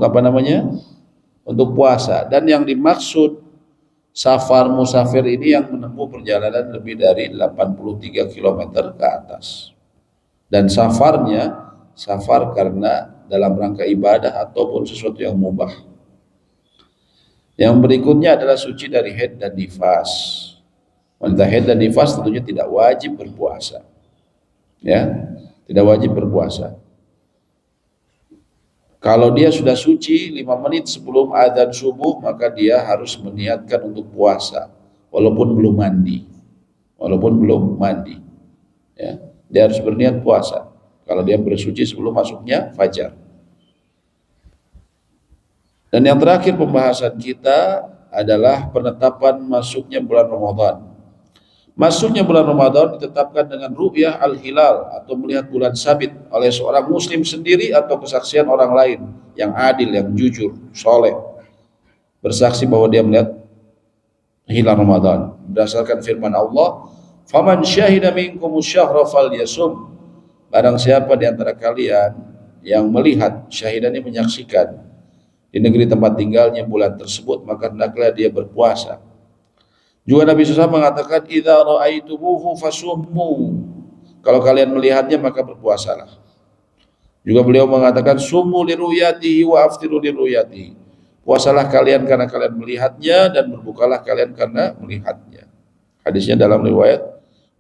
Speaker 2: apa namanya? Untuk puasa. Dan yang dimaksud safar musafir ini yang menempuh perjalanan lebih dari 83 km ke atas. Dan safarnya safar karena dalam rangka ibadah ataupun sesuatu yang mubah. Yang berikutnya adalah suci dari haid dan nifas. Wanita haid dan nifas tentunya tidak wajib berpuasa. Ya, tidak wajib berpuasa. Kalau dia sudah suci 5 menit sebelum adzan subuh, maka dia harus meniatkan untuk puasa walaupun belum mandi. Walaupun belum mandi. Ya, dia harus berniat puasa kalau dia bersuci sebelum masuknya fajar. Dan yang terakhir pembahasan kita adalah penetapan masuknya bulan Ramadan. Masuknya bulan Ramadan ditetapkan dengan ru'yah al-hilal atau melihat bulan sabit oleh seorang muslim sendiri atau kesaksian orang lain yang adil, yang jujur, soleh, bersaksi bahwa dia melihat hilal Ramadan berdasarkan firman Allah, "Faman syahida minkumus syahra falyasum." Barang siapa di antara kalian yang melihat, syahidani menyaksikan, di negeri tempat tinggalnya bulan tersebut, maka hendaklah dia berpuasa. Juga Nabi SAW mengatakan, "Idza ra'aitumuhu fasummu." Kalau kalian melihatnya maka berpuasalah. Juga beliau mengatakan, "Summu liruyatihi wa aftiru liruyatihi." Puasalah kalian karena kalian melihatnya dan berbukalah kalian karena melihatnya. Hadisnya dalam riwayat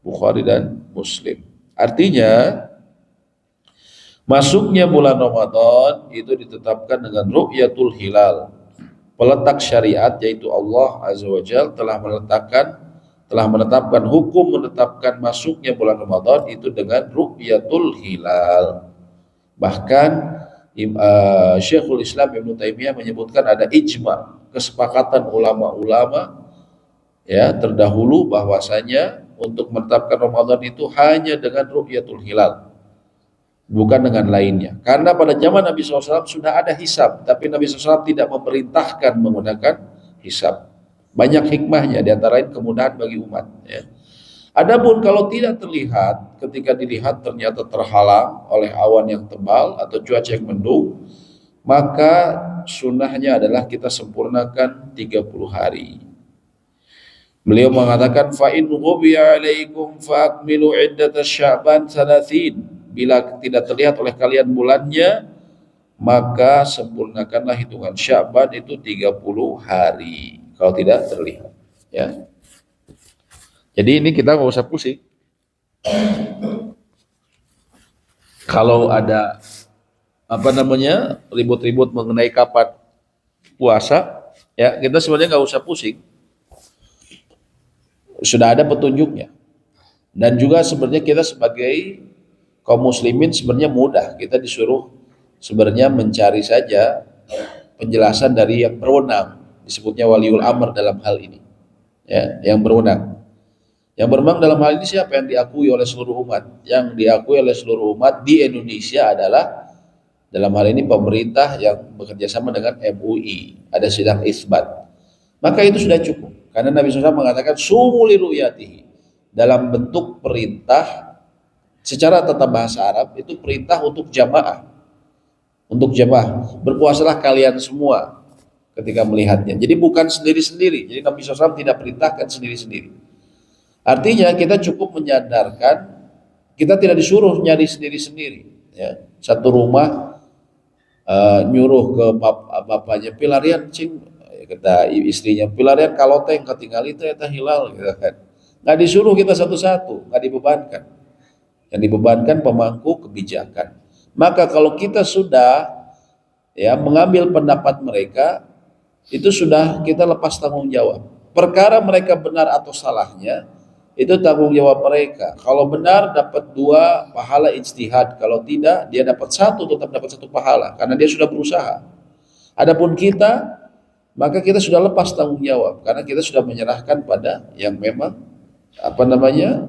Speaker 2: Bukhari dan Muslim. Artinya masuknya bulan Ramadan itu ditetapkan dengan ru'yatul hilal. Peletak syariat yaitu Allah Azza wa Jalla telah menetapkan hukum menetapkan masuknya bulan Ramadan itu dengan ru'yatul hilal. Bahkan Syekhul Islam Ibnu Taimiyah menyebutkan ada ijma, kesepakatan ulama-ulama ya terdahulu bahwasanya untuk menetapkan Ramadan itu hanya dengan ru'yatul hilal, bukan dengan lainnya. Karena pada zaman Nabi SAW sudah ada hisab, tapi Nabi SAW tidak memerintahkan menggunakan hisab. Banyak hikmahnya, di antara lain kemudahan bagi umat. Ya. Adapun kalau tidak terlihat, ketika dilihat ternyata terhalang oleh awan yang tebal atau cuaca yang mendung, maka sunnahnya adalah kita sempurnakan 30 hari. Beliau mengatakan, "Fa in ghubiya 'alaikum fa akmilu 'iddatasy Sya'ban 30." Bila tidak terlihat oleh kalian bulannya, maka sempurnakanlah hitungan Sya'ban itu 30 hari. Kalau tidak terlihat, ya. Jadi ini kita nggak usah pusing. Kalau ada ribut-ribut mengenai kapan puasa, ya kita sebenarnya nggak usah pusing, sudah ada petunjuknya. Dan juga sebenarnya kita sebagai kaum muslimin sebenarnya mudah, kita disuruh sebenarnya mencari saja penjelasan dari yang berwenang, disebutnya waliul amr dalam hal ini, ya, yang berwenang. Yang berwenang dalam hal ini siapa? Yang diakui oleh seluruh umat. Yang diakui oleh seluruh umat di Indonesia adalah dalam hal ini pemerintah yang bekerja sama dengan MUI, ada sidang isbat. Maka itu sudah cukup. Karena Nabi SAW mengatakan sumu li ru'yatihi, dalam bentuk perintah secara tata bahasa Arab itu perintah untuk jamaah. Untuk jamaah, berpuasalah kalian semua ketika melihatnya. Jadi bukan sendiri-sendiri. Jadi Nabi SAW tidak perintahkan sendiri-sendiri. Artinya kita cukup menyadarkan, kita tidak disuruh nyari sendiri-sendiri. Ya. Satu rumah nyuruh ke bapaknya pilarian cing, kata istrinya pilarian kaloteng ketinggal itu eta hilal gitu kan. Nggak disuruh kita satu-satu, nggak dibebankan. Yang dibebankan pemangku kebijakan. Maka kalau kita sudah ya mengambil pendapat mereka, itu sudah kita lepas tanggung jawab. Perkara mereka benar atau salahnya itu tanggung jawab mereka. Kalau benar dapat 2 pahala ijtihad, kalau tidak dia dapat 1, tetap dapat 1 pahala karena dia sudah berusaha. Adapun kita, maka kita sudah lepas tanggung jawab karena kita sudah menyerahkan pada yang memang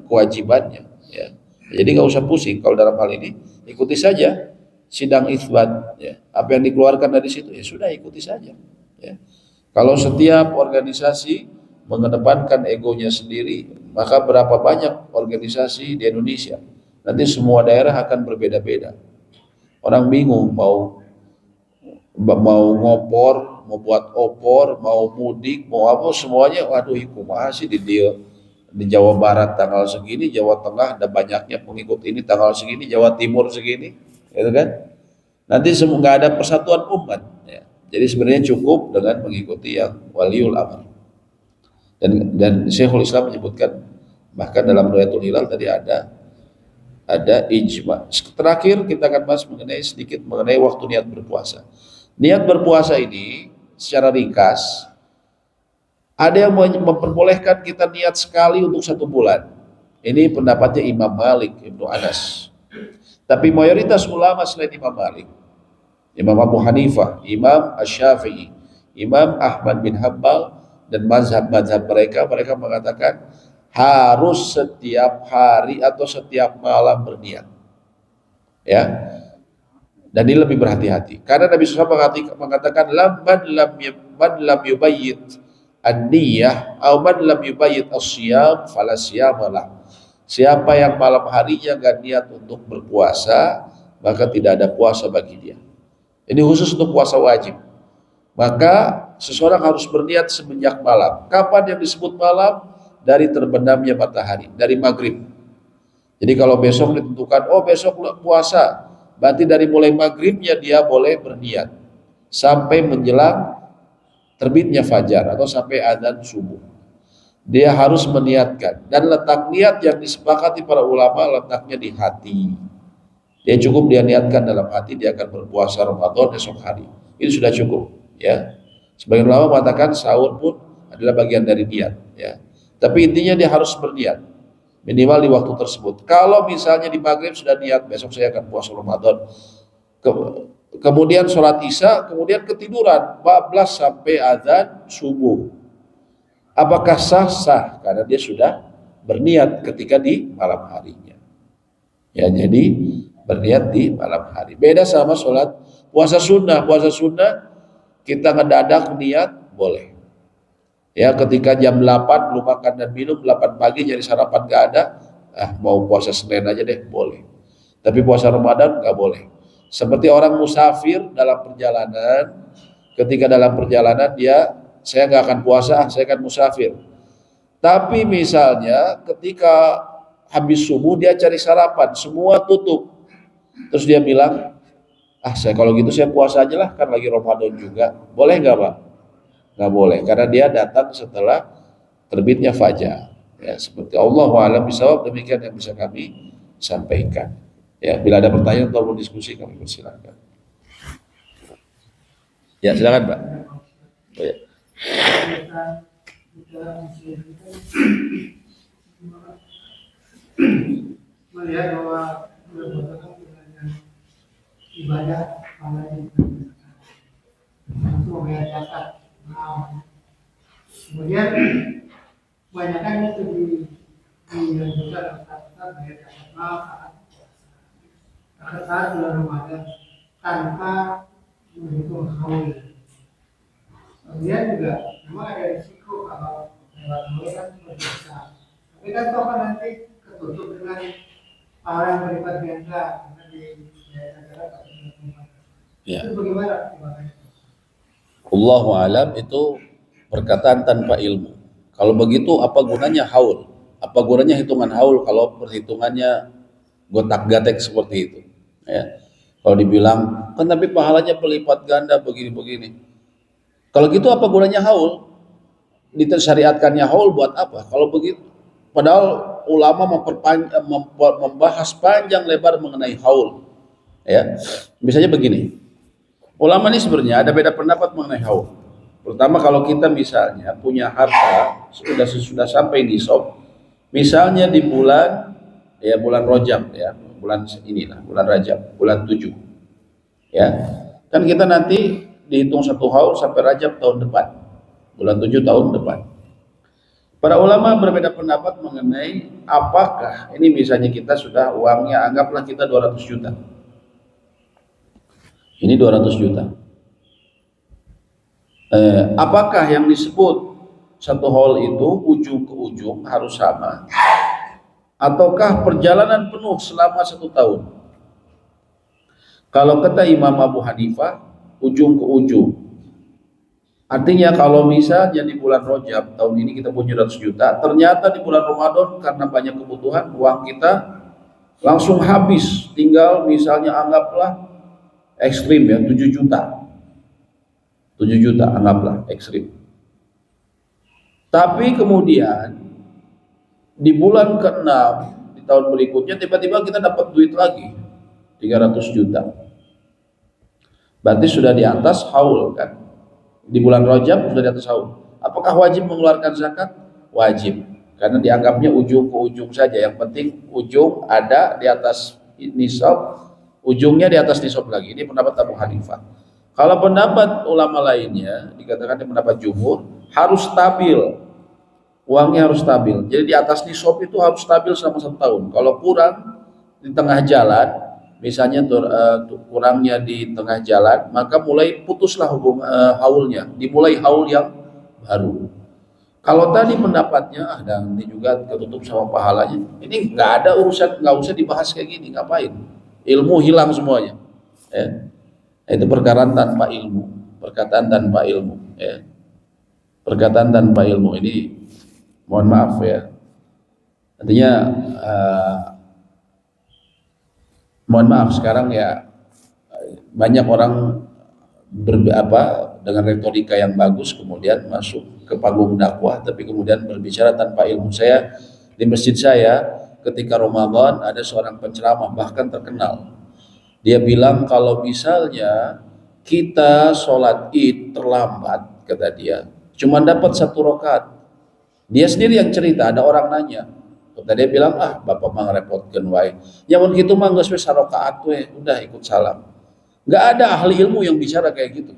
Speaker 2: kewajibannya, ya. Jadi nggak usah pusing kalau dalam hal ini, ikuti saja sidang isbat, ya. Apa yang dikeluarkan dari situ ya sudah ikuti saja, ya. Kalau setiap organisasi mengedepankan egonya sendiri, maka berapa banyak organisasi di Indonesia? Nanti semua daerah akan berbeda-beda. Orang bingung mau ngopor, mau buat opor, mau mudik, mau apa, semuanya waduh kumaha sih di Jawa Barat tanggal segini, Jawa Tengah ada banyaknya pengikut ini tanggal segini, Jawa Timur segini, gitu kan? Nanti semua nggak ada persatuan umat, ya. Jadi sebenarnya cukup dengan mengikuti yang waliul amr. Dan Syekhul Islam menyebutkan bahkan dalam Ruyatul Hilal tadi ada ijma. Terakhir kita akan bahas sedikit mengenai waktu niat berpuasa. Niat berpuasa ini secara ringkas, ada yang memperbolehkan kita niat sekali untuk 1 bulan. Ini pendapatnya Imam Malik, Ibnu Anas. Tapi mayoritas ulama selain Imam Malik, Imam Abu Hanifah, Imam Asy-Syafi'i, Imam Ahmad bin Hanbal, dan mazhab-mazhab mereka mengatakan harus setiap hari atau setiap malam berniat, ya. Dan ini lebih berhati-hati karena Nabi SAW mengatakan man lam yubayyit an-niyah aw man lam yubayyit as-siyam fala siyamalah. Siapa yang malam harinya gak niat untuk berpuasa, maka tidak ada puasa bagi dia. Ini khusus untuk puasa wajib. Maka seseorang harus berniat semenjak malam. Kapan yang disebut malam? Dari terbenamnya matahari, dari maghrib. Jadi kalau besok ditentukan, oh besok puasa, berarti dari mulai maghribnya dia boleh berniat sampai menjelang terbitnya fajar atau sampai adzan subuh. Dia harus meniatkan, dan letak niat yang disepakati para ulama letaknya di hati. Dia cukup dia niatkan dalam hati dia akan berpuasa Ramadan esok hari. Itu sudah cukup, ya. Sebagian ulama mengatakan sahur pun adalah bagian dari niat, ya. Tapi intinya dia harus berniat minimal di waktu tersebut. Kalau misalnya di maghrib sudah niat besok saya akan puasa Ramadan, kemudian sholat isya, kemudian ketiduran 14 sampai azan subuh, apakah sah? Sah, karena dia sudah berniat ketika di malam harinya, ya. Jadi berniat di malam hari. Beda sama sholat puasa sunnah. Puasa sunnah kita ngedadak niat boleh, ya. Ketika jam 8 belum makan dan minum, 8 pagi nyari sarapan gak ada, mau puasa Senin aja deh, boleh. Tapi puasa Ramadan gak boleh. Seperti orang musafir dalam perjalanan, ketika dalam perjalanan saya gak akan puasa, saya akan musafir. Tapi misalnya ketika habis subuh dia cari sarapan, semua tutup. Terus dia bilang, kalau gitu saya puasa aja lah, kan lagi Ramadan juga. Boleh nggak Pak? Nggak boleh, karena dia datang setelah terbitnya fajar. Ya, seperti Allahu a'lam bishawab, demikian yang bisa kami sampaikan. Ya, bila ada pertanyaan atau mau diskusi kami persilakan. Ya, silakan Pak. Oh, ya.
Speaker 3: Melihat bahwa ibadah untuk membayar zakat. Nah, kemudian kebanyakan itu dianjurkan untuk bayar zakat mal saat bulan Ramadan tanpa menghitung haul. Kemudian juga memang ada risiko kalau lewat haul kan berdosa. Tapi kan toh kan nanti ketutup dengan hal yang berlipat ganda di negara atau
Speaker 2: Ya.
Speaker 3: itu bagaimana?
Speaker 2: Allahu alam itu perkataan tanpa ilmu. Kalau begitu apa gunanya haul? Apa gunanya hitungan haul kalau perhitungannya gotak-gatek seperti itu? Ya. Kalau dibilang kan tapi pahalanya berlipat ganda begini-begini. Kalau gitu apa gunanya haul? Disyariatkannya haul buat apa? Kalau begitu, padahal ulama membahas panjang lebar mengenai haul. Ya, misalnya begini. Ulama ini sebenarnya ada beda pendapat mengenai haul. Pertama kalau kita misalnya punya harta sudah sampai di nisab, misalnya di bulan Rajab ya, bulan inilah, bulan Rajab, bulan 7. Ya. Kan kita nanti dihitung satu haul sampai Rajab tahun depan. Bulan 7 tahun depan. Para ulama berbeda pendapat mengenai apakah ini misalnya kita sudah uangnya anggaplah kita 200 juta. Ini 200 juta. Apakah yang disebut satu haul itu ujung ke ujung harus sama ataukah perjalanan penuh selama 1 tahun? Kalau kata Imam Abu Hanifah ujung ke ujung, artinya kalau misalnya di bulan Rajab tahun ini kita punya 200 juta, ternyata di bulan Ramadan karena banyak kebutuhan uang kita langsung habis, tinggal misalnya anggaplah ekstrim ya 7 juta. 7 juta anggaplah ekstrim. Tapi kemudian di bulan ke-6 di tahun berikutnya tiba-tiba kita dapat duit lagi 300 juta. Berarti sudah di atas haul kan? Di bulan Rajab sudah di atas haul. Apakah wajib mengeluarkan zakat? Wajib. Karena dianggapnya ujung ke ujung saja. Yang penting ujung ada di atas nisab, ujungnya di atas nisab lagi. Ini pendapat Abu Hanifah. Kalau pendapat ulama lainnya, dikatakan di pendapat jumhur, harus stabil. Uangnya harus stabil. Jadi di atas nisab itu harus stabil selama 1 tahun. Kalau kurang di tengah jalan, misalnya kurangnya di tengah jalan, maka mulai putuslah haulnya. Dimulai haul yang baru. Kalau tadi pendapatnya, dan ini juga ketutup sama pahalanya, ini nggak ada urusan, nggak usah dibahas kayak gini, ngapain? Ilmu hilang semuanya. Ya. Itu perkataan tanpa ilmu, perkataan tanpa ilmu. Ya. Perkataan tanpa ilmu ini, mohon maaf ya. Artinya, mohon maaf sekarang ya banyak orang dengan retorika yang bagus kemudian masuk ke panggung dakwah tapi kemudian berbicara tanpa ilmu. Saya di masjid saya ketika Ramadan ada seorang penceramah bahkan terkenal. Dia bilang kalau misalnya kita sholat Id terlambat, kata dia, cuma dapat 1 rakaat. Dia sendiri yang cerita, ada orang nanya. Kata dia bilang, bapak mah ngerepotkeun wae. Ya mun kitu mah geus we 1 rakaat we, udah ikut salam. Enggak ada ahli ilmu yang bicara kayak gitu.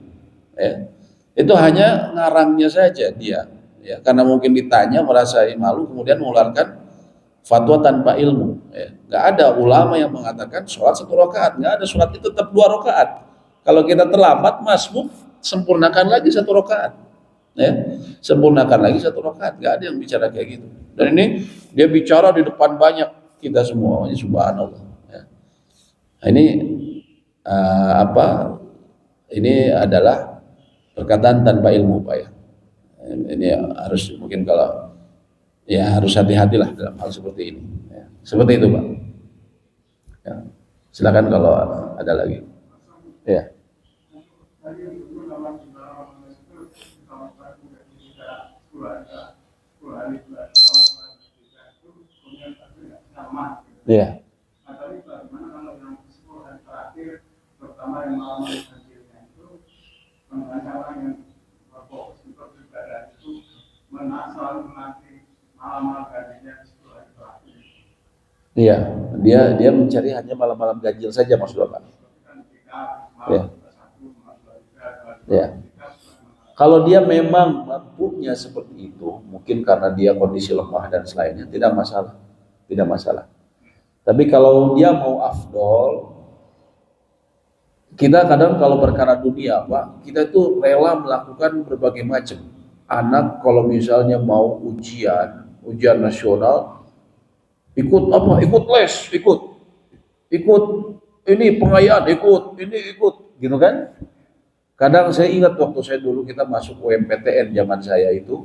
Speaker 2: Ya. Itu hanya ngarangnya saja dia. Ya, karena mungkin ditanya merasa malu kemudian mengeluarkan fatwa tanpa ilmu. Ya. Nggak ada ulama yang mengatakan sholat 1 rakaat. Nggak ada, sholat itu tetap 2 rakaat. Kalau kita terlambat masbuk, sempurnakan lagi 1 rakaat. Ya, sempurnakan lagi 1 rakaat. Nggak ada yang bicara kayak gitu. Dan ini dia bicara di depan banyak kita semua. Ini subhanallah. Ya. Nah, ini Ini adalah perkataan tanpa ilmu, Pak ya. Ini harus mungkin kalau ya harus hati-hatilah dalam hal seperti ini. Ya. Seperti itu, Pak. Ya. Silakan kalau ada lagi. Ya. Ya. Iya, dia mencari hanya malam-malam ganjil saja maksud Bapak. Ya. Ya. Kalau dia memang mampunya seperti itu, mungkin karena dia kondisi lemah dan selainnya, tidak masalah. Tidak masalah. Tapi kalau dia mau afdol, kita kadang kalau perkara dunia, Pak, kita itu rela melakukan berbagai macam. Anak kalau misalnya mau ujian nasional, ikut apa? Ikut les, ikut ini pengayaan, ikut, gitu kan? Kadang saya ingat waktu saya dulu kita masuk UMPTN zaman saya itu,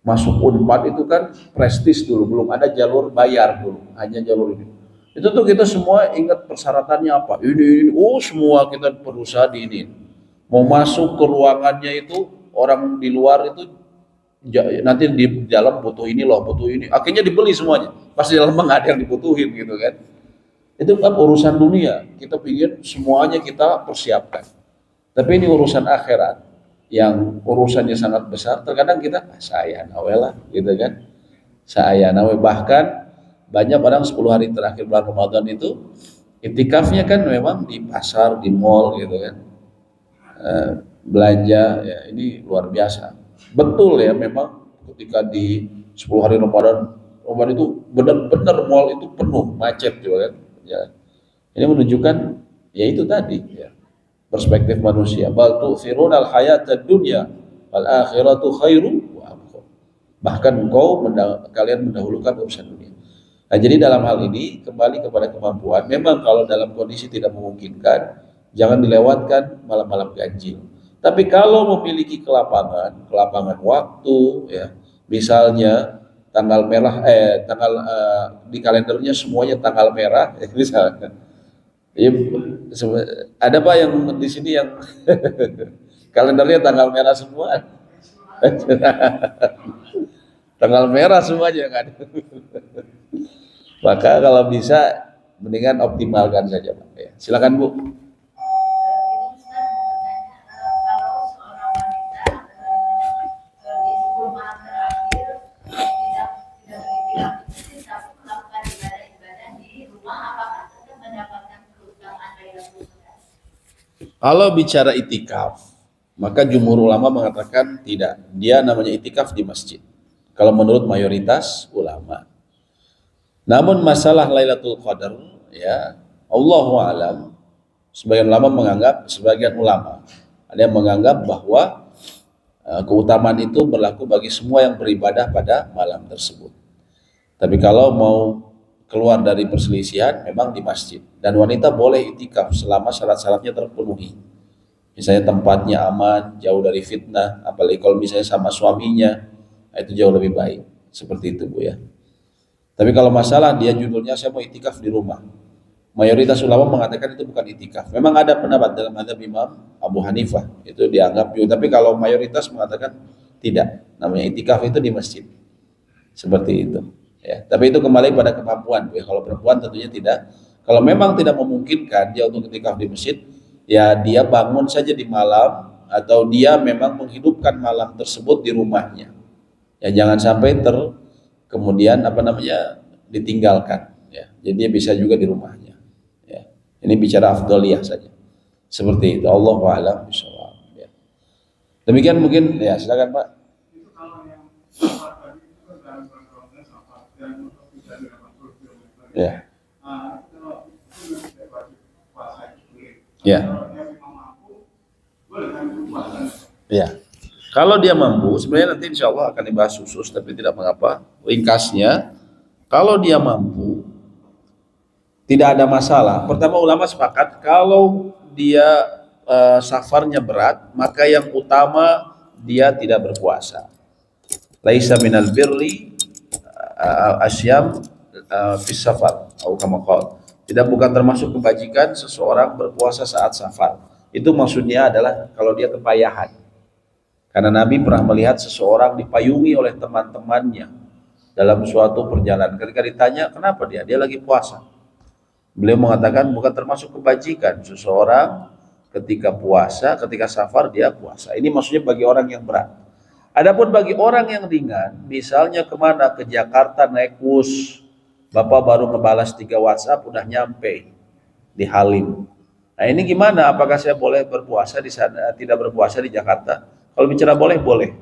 Speaker 2: masuk Unpad itu kan prestis dulu, belum ada jalur bayar dulu, hanya jalur ini. Itu tuh kita semua ingat persyaratannya apa? Ini, semua kita berusaha di ini. Mau masuk ke ruangannya itu orang di luar itu nanti di dalam butuh ini loh, butuh ini. Akhirnya dibeli semuanya. Pasti dalam nggak ada yang dibutuhin gitu kan. Itu kan urusan dunia. Kita ingin semuanya kita persiapkan. Tapi ini urusan akhirat yang urusannya sangat besar. Terkadang kita saya nawelah gitu kan. Saya nawe bahkan banyak orang 10 hari terakhir bulan Ramadan itu itikafnya kan memang di pasar, di mall gitu kan. Belanja ya ini luar biasa. Betul ya memang ketika di 10 hari Ramadan itu benar-benar mall itu penuh, macet juga kan. Ya. Ini menunjukkan ya itu tadi ya. Perspektif manusia. Bal tu'thirunal hayatad dunya wal akhiratu khairu wa abqa. Bahkan kalian mendahulukan urusan dunia. Nah, jadi dalam hal ini kembali kepada kemampuan. Memang kalau dalam kondisi tidak memungkinkan, jangan dilewatkan malam-malam ganjil. Tapi kalau memiliki kelapangan waktu, ya, misalnya tanggal merah, di kalendernya semuanya tanggal merah, misalnya. Ya, ada Pak yang di sini yang kalendernya tanggal merah semua? Tanggal merah semuanya kan. Maka kalau bisa mendingan optimalkan saja Pak. Ya, silakan Bu. Kalau bicara itikaf, maka jumhur ulama mengatakan tidak. Dia namanya itikaf di masjid. Kalau menurut mayoritas ulama. Namun masalah Lailatul Qadar, ya, Allahu a'lam, sebagian ulama ada yang menganggap bahwa keutamaan itu berlaku bagi semua yang beribadah pada malam tersebut. Tapi kalau mau keluar dari perselisihan memang di masjid, dan wanita boleh itikaf selama syarat-syaratnya terpenuhi. Misalnya tempatnya aman, jauh dari fitnah, apalagi kalau misalnya sama suaminya, itu jauh lebih baik. Seperti itu Bu ya. Tapi kalau masalah dia judulnya saya mau itikaf di rumah, mayoritas ulama mengatakan itu bukan itikaf. Memang ada pendapat dalam mazhab Imam Abu Hanifah itu dianggap juga, tapi kalau mayoritas mengatakan tidak, namanya itikaf itu di masjid. Seperti itu. Ya, tapi itu kembali pada kemampuan. Ya, kalau perempuan tentunya tidak. Kalau memang tidak memungkinkan dia untuk itikaf di masjid, ya dia bangun saja di malam atau dia memang menghidupkan malam tersebut di rumahnya. Ya jangan sampai kemudian ditinggalkan. Ya, jadi dia bisa juga di rumahnya. Ya, ini bicara afdaliyah saja. Seperti itu. Allahu a'lam bishawab. Ya. Demikian mungkin ya silakan Pak. Ya. Ya. Ya. Kalau dia mampu, sebenarnya nanti insya Allah akan dibahas khusus, tapi tidak mengapa. Ringkasnya, kalau dia mampu, tidak ada masalah. Pertama ulama sepakat, kalau dia safarnya berat, maka yang utama dia tidak berpuasa. Laisa minal birri asyam fis safar atau kama qala. Bukan termasuk kebajikan seseorang berpuasa saat safar. Itu maksudnya adalah kalau dia kepayahan. Karena Nabi pernah melihat seseorang dipayungi oleh teman-temannya dalam suatu perjalanan. Ketika ditanya kenapa dia lagi puasa. Beliau mengatakan bukan termasuk kebajikan seseorang ketika safar dia puasa. Ini maksudnya bagi orang yang berat. Adapun bagi orang yang ringan, misalnya kemana, ke Jakarta naik bus, Bapak baru ngebalas 3 WhatsApp udah nyampe di Halim. Nah ini gimana? Apakah saya boleh berpuasa di sana, tidak berpuasa di Jakarta? Kalau bicara boleh, boleh.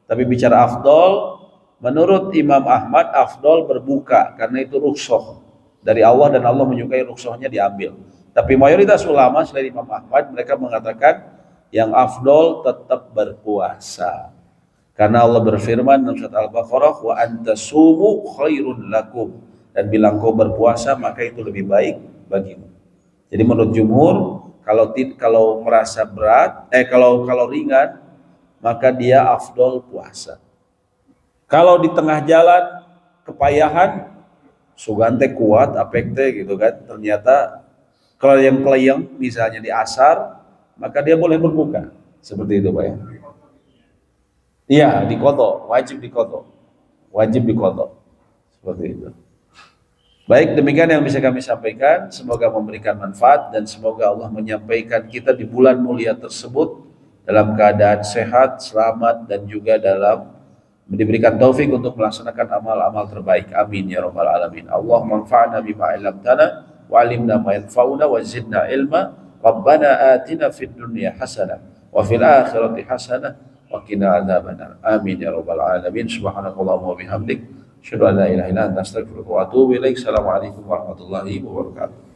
Speaker 2: Tapi bicara afdol, menurut Imam Ahmad, afdol berbuka karena itu rukhsah dari Allah dan Allah menyukai rukhsahnya diambil. Tapi mayoritas ulama selain Imam Ahmad mereka mengatakan yang afdol tetap berpuasa. Karena Allah berfirman dalam surat Al-Baqarah, wa antasumu khairun lakum, dan bila engkau berpuasa maka itu lebih baik bagimu. Jadi menurut jumhur kalau merasa berat, kalau ringan maka dia afdol puasa. Kalau di tengah jalan kepayahan, sugante kuat, apekte gitu kan, ternyata kelayang misalnya di asar, maka dia boleh berbuka. Seperti itu Pak ya. Iya, diqadha, wajib diqadha. Wajib diqadha. Seperti itu. Baik, demikian yang bisa kami sampaikan. Semoga memberikan manfaat dan semoga Allah menyampaikan kita di bulan mulia tersebut dalam keadaan sehat, selamat dan juga dalam diberikan taufik untuk melaksanakan amal-amal terbaik. Amin ya rabbal alamin. Allahumma anfa'na bima 'allamtana wa 'allimna ma yanfa'una wa zidna ilma. Rabbana atina fid dunya hasanah wa fil akhirati hasanah wa qina adzabannar. Amin ya rabbal alamin. Subhanakallahumma wa bihamdik, asyhadu an la ilaha illa anta, astaghfiruka wa atubu ilaik. Assalamualaikum warahmatullahi wabarakatuh.